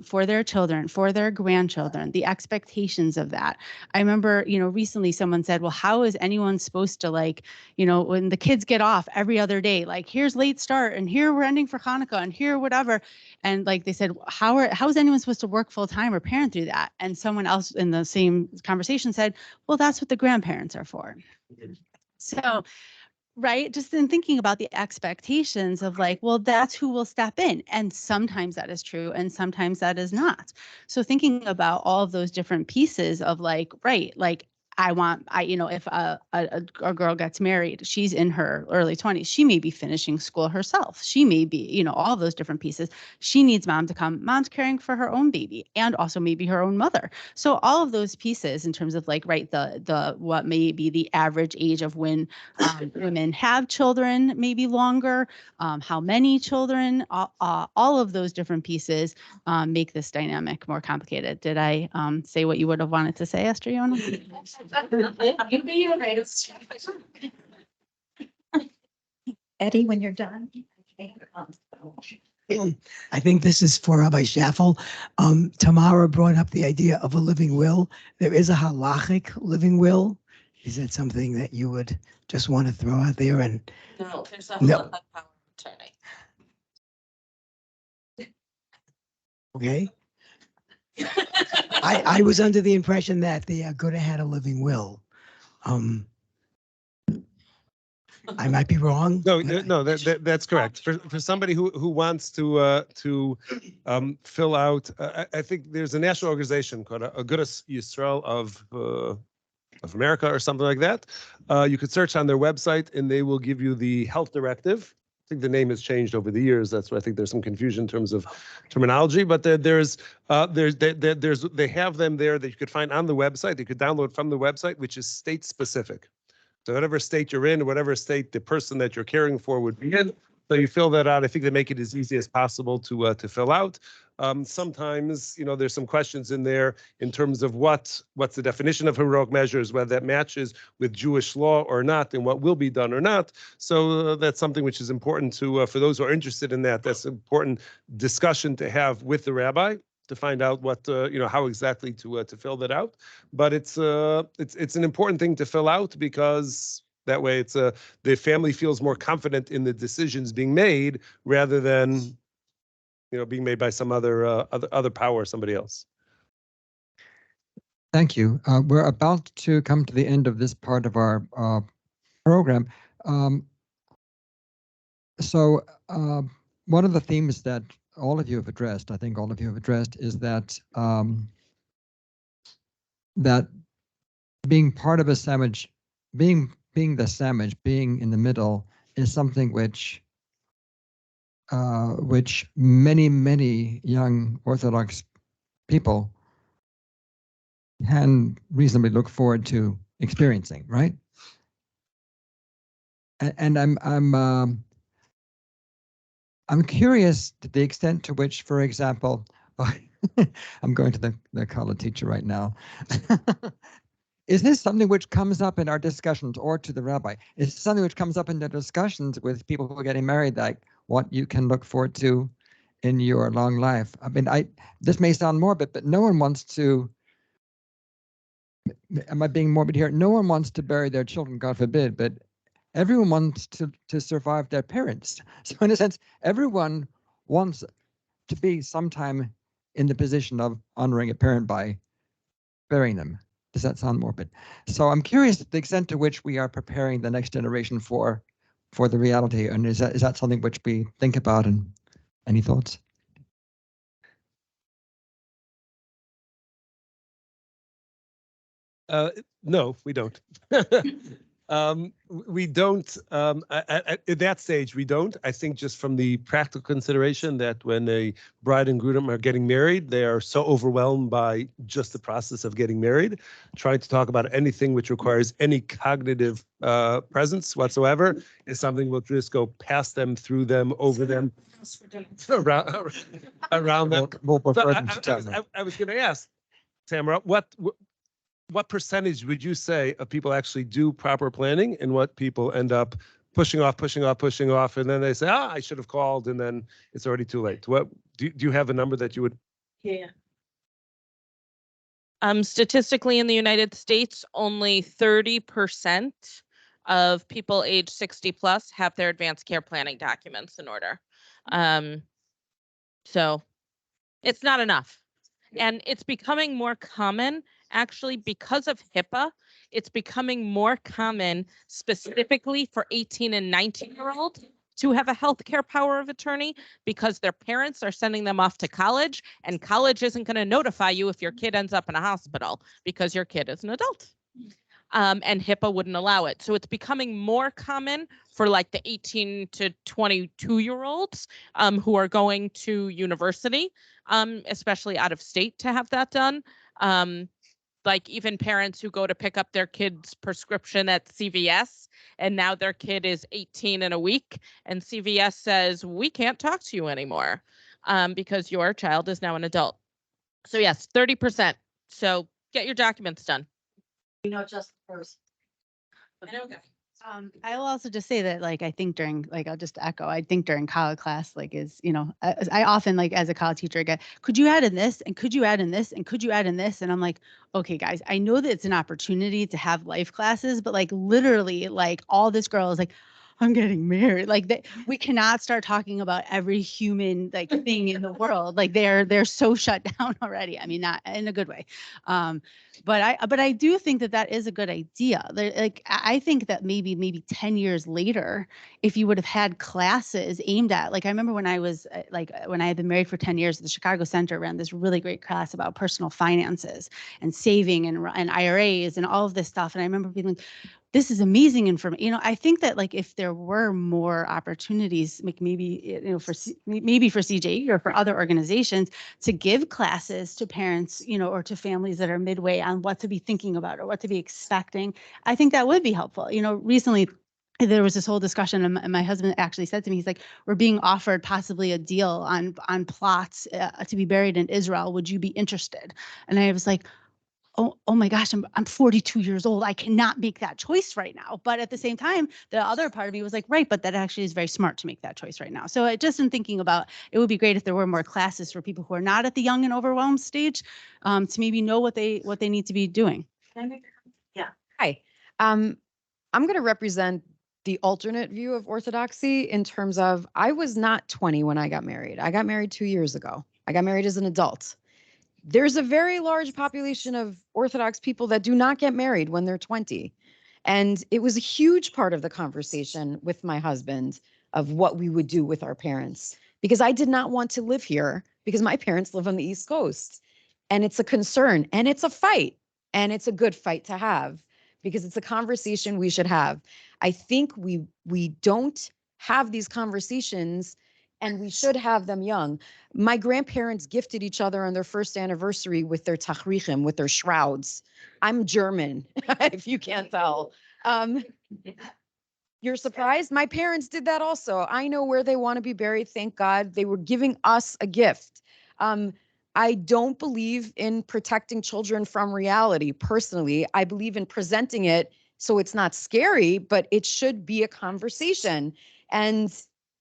for their children, for their grandchildren, the expectations of that. I remember, you know, recently someone said, well, how is anyone supposed to, like, you know, when the kids get off every other day, like here's late start and here we're ending for Hanukkah and here whatever. And like they said, how is anyone supposed to work full time or parent through that? And someone else in the same conversation said, well, that's what the grandparents are for. So, right, just in thinking about the expectations of like, well, that's who will step in. And sometimes that is true and sometimes that is not. So thinking about all of those different pieces of like, right, like you know, if a girl gets married, she's in her early 20s, she may be finishing school herself. She may be, you know, all those different pieces. She needs mom to come. Mom's caring for her own baby and also maybe her own mother. So all of those pieces in terms of like, right, the what may be the average age of when women have children, maybe longer, how many children, all of those different pieces make this dynamic more complicated. Did I say what you would have wanted to say, Esther Yona? Eddie, when you're done. I think this is for Rabbi Schaffel. Tamara brought up the idea of a living will. There is a halachic living will. Is that something that you would just want to throw out there? And No, there's a No. power of attorney. okay. I was under the impression that the Aguda had a living will. I might be wrong. No, that's correct. For somebody who wants to fill out, I think there's a national organization called Agudas Yisrael of America or something like that. You could search on their website and they will give you the health directive. I think the name has changed over the years. That's why I think there's some confusion in terms of terminology. But they have them there that you could find on the website. You could download from the website, which is state specific. So whatever state you're in, whatever state the person that you're caring for would be in. So you fill that out. I think they make it as easy as possible to fill out. Sometimes, you know, there's some questions in there in terms of what's the definition of heroic measures, whether that matches with Jewish law or not, and what will be done or not. So that's something which is important to for those who are interested in that. That's an important discussion to have with the rabbi to find out what you know, how exactly to fill that out. But it's an important thing to fill out because That way the family feels more confident in the decisions being made rather than, being made by some other power or somebody else. Thank you. We're about to come to the end of this part of our program. So one of the themes that all of you have addressed, I think all of you have addressed, is that that being part of a sandwich, being the sandwich, being in the middle, is something which many young Orthodox people can reasonably look forward to experiencing, right? And I'm curious to the extent to which, for example, I'm going to the college teacher right now. Is this something which comes up in our discussions, or to the rabbi? Is this something which comes up in the discussions with people who are getting married, like what you can look forward to in your long life? I mean, this may sound morbid, but no one wants to, am I being morbid here? No one wants to bury their children, God forbid, but everyone wants to survive their parents. So in a sense, everyone wants to be sometime in the position of honoring a parent by burying them. Does that sound morbid? So I'm curious the extent to which we are preparing the next generation for the reality, and is that something which we think about? And any thoughts? No, we don't. We don't. At that stage, we don't. I think just from the practical consideration that when a bride and groom are getting married, they are so overwhelmed by just the process of getting married. Trying to talk about anything which requires any cognitive presence whatsoever is something we'll just go past them, through them, over them, around them. I was going to ask, Tamara, what percentage would you say of people actually do proper planning, and what people end up pushing off, and then they say, I should have called, and then it's already too late? What do you have a number that you would? Yeah. Statistically in the United States, only 30% of people age 60 plus have their advanced care planning documents in order. So it's not enough. And it's becoming more common, actually, because of HIPAA. It's becoming more common specifically for 18 and 19-year-olds to have a healthcare power of attorney, because their parents are sending them off to college, and college isn't going to notify you if your kid ends up in a hospital because your kid is an adult. And HIPAA wouldn't allow it. So it's becoming more common for like the 18 to 22-year-olds who are going to university, especially out of state, to have that done. Like even parents who go to pick up their kid's prescription at CVS, and now their kid is 18 in a week, and CVS says, we can't talk to you anymore because your child is now an adult. So yes, 30%. So get your documents done. Just first. I will also just say that, like, I think during, like, I'll just echo, I think during college class, like, I often, like, as a college teacher, get, could you add in this, and could you add in this, and could you add in this? And I'm like, okay, guys, I know that it's an opportunity to have life classes, but like, literally, like, all this girl is like, I'm getting married. Like, we cannot start talking about every human, like, thing in the world. Like, they're so shut down already. I mean, not in a good way. But I do think that is a good idea. Like, I think that maybe 10 years later, if you would have had classes aimed at, like, I remember when I was when I had been married for 10 years, the Chicago Center ran this really great class about personal finances and saving and IRAs and all of this stuff. And I remember being like, this is amazing information. I think that, like, if there were more opportunities, like maybe, for CJE or for other organizations to give classes to parents, or to families that are midway on what to be thinking about or what to be expecting, I think that would be helpful. Recently there was this whole discussion, and my husband actually said to me, he's like, we're being offered possibly a deal on plots to be buried in Israel. Would you be interested? And I was like, oh my gosh, I'm 42 years old. I cannot make that choice right now. But at the same time, the other part of me was like, right, but that actually is very smart to make that choice right now. So just in thinking about, it would be great if there were more classes for people who are not at the young and overwhelmed stage, to maybe know what they need to be doing. Yeah. Hi. I'm going to represent the alternate view of Orthodoxy in terms of I was not 20 when I got married. I got married 2 years ago. I got married as an adult. There's a very large population of Orthodox people that do not get married when they're 20. And it was a huge part of the conversation with my husband of what we would do with our parents, because I did not want to live here because my parents live on the East Coast. And it's a concern and it's a fight, and it's a good fight to have because it's a conversation we should have. I think we don't have these conversations, and we should have them young. My grandparents gifted each other on their first anniversary with their tachrichim, with their shrouds. I'm German, if you can't tell. You're surprised? My parents did that also. I know where they want to be buried. Thank God they were giving us a gift. I don't believe in protecting children from reality. Personally, I believe in presenting it so it's not scary, but it should be a conversation. And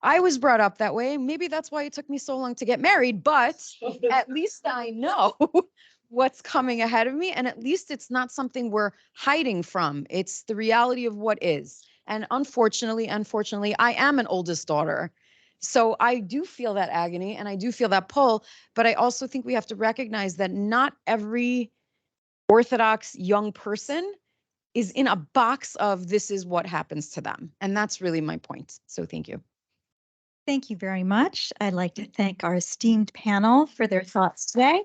I was brought up that way. Maybe that's why it took me so long to get married, but at least I know what's coming ahead of me. And at least it's not something we're hiding from. It's the reality of what is. And unfortunately, I am an oldest daughter. So I do feel that agony and I do feel that pull, but I also think we have to recognize that not every Orthodox young person is in a box of this is what happens to them. And that's really my point. So thank you. Thank you very much. I'd like to thank our esteemed panel for their thoughts today.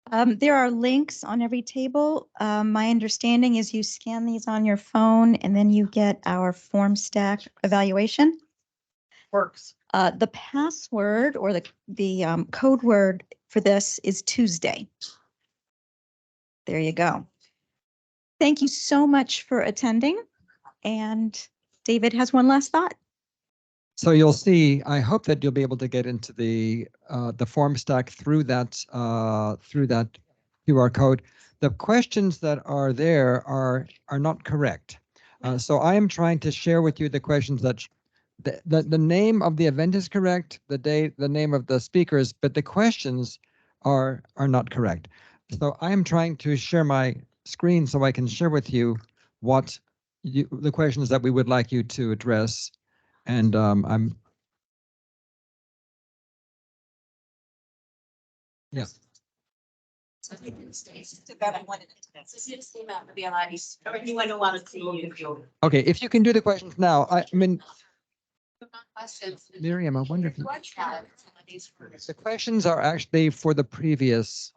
There are links on every table. My understanding is you scan these on your phone and then you get our form stack evaluation. Works. The password or the code word for this is Tuesday. There you go. Thank you so much for attending. And David has one last thought. So you'll see, I hope that you'll be able to get into the form stack through that QR code. The questions that are there are not correct. So I am trying to share with you the questions that the name of the event is correct, the name of the speakers, but the questions are not correct. So I am trying to share my screen so I can share with you what the questions that we would like you to address. And yeah. Okay, if you can do the questions now, I mean, Miriam, I wonder if the questions are actually for the previous.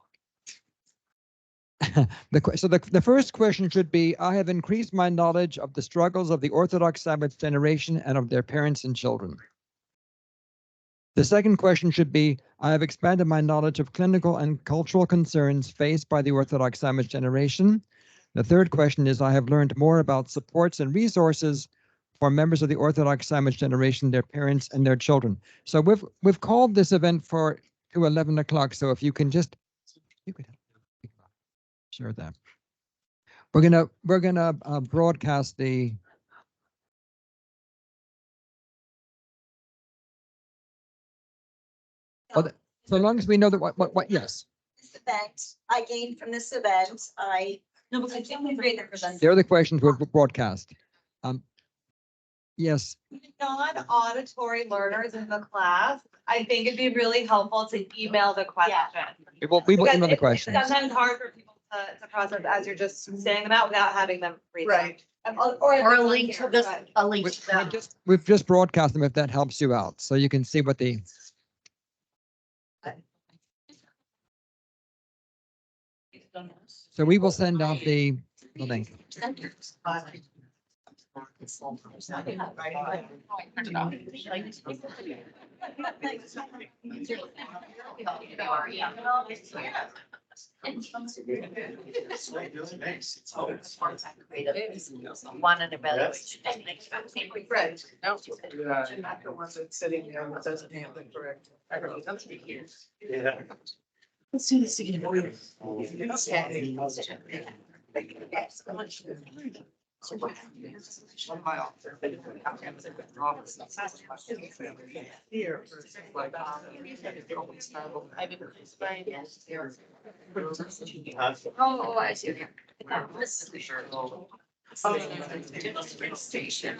The first question should be, I have increased my knowledge of the struggles of the Orthodox Sabbath generation and of their parents and children. The second question should be, I have expanded my knowledge of clinical and cultural concerns faced by the Orthodox Sabbath generation. The third question is, I have learned more about supports and resources for members of the Orthodox Sabbath generation, their parents and their children. So we've called this event to 11 o'clock. So if you can just, you could share that. We're gonna broadcast the. So long as we know that what yes. This event, I gained from this event, no, but I think we read the present. They're the questions we'll broadcast. Yes. Non-auditory learners in the class, I think it'd be really helpful to email the question. We will email the questions. It's sometimes hard for people to process as you're just saying them out without having them read them. Or a link to this, a link to them. We've just broadcast them if that helps you out, so you can see what the. So we will send out the link. One an evaluation. Sitting there that doesn't have the correct. Yeah. As soon as you get Oh, I see. Station.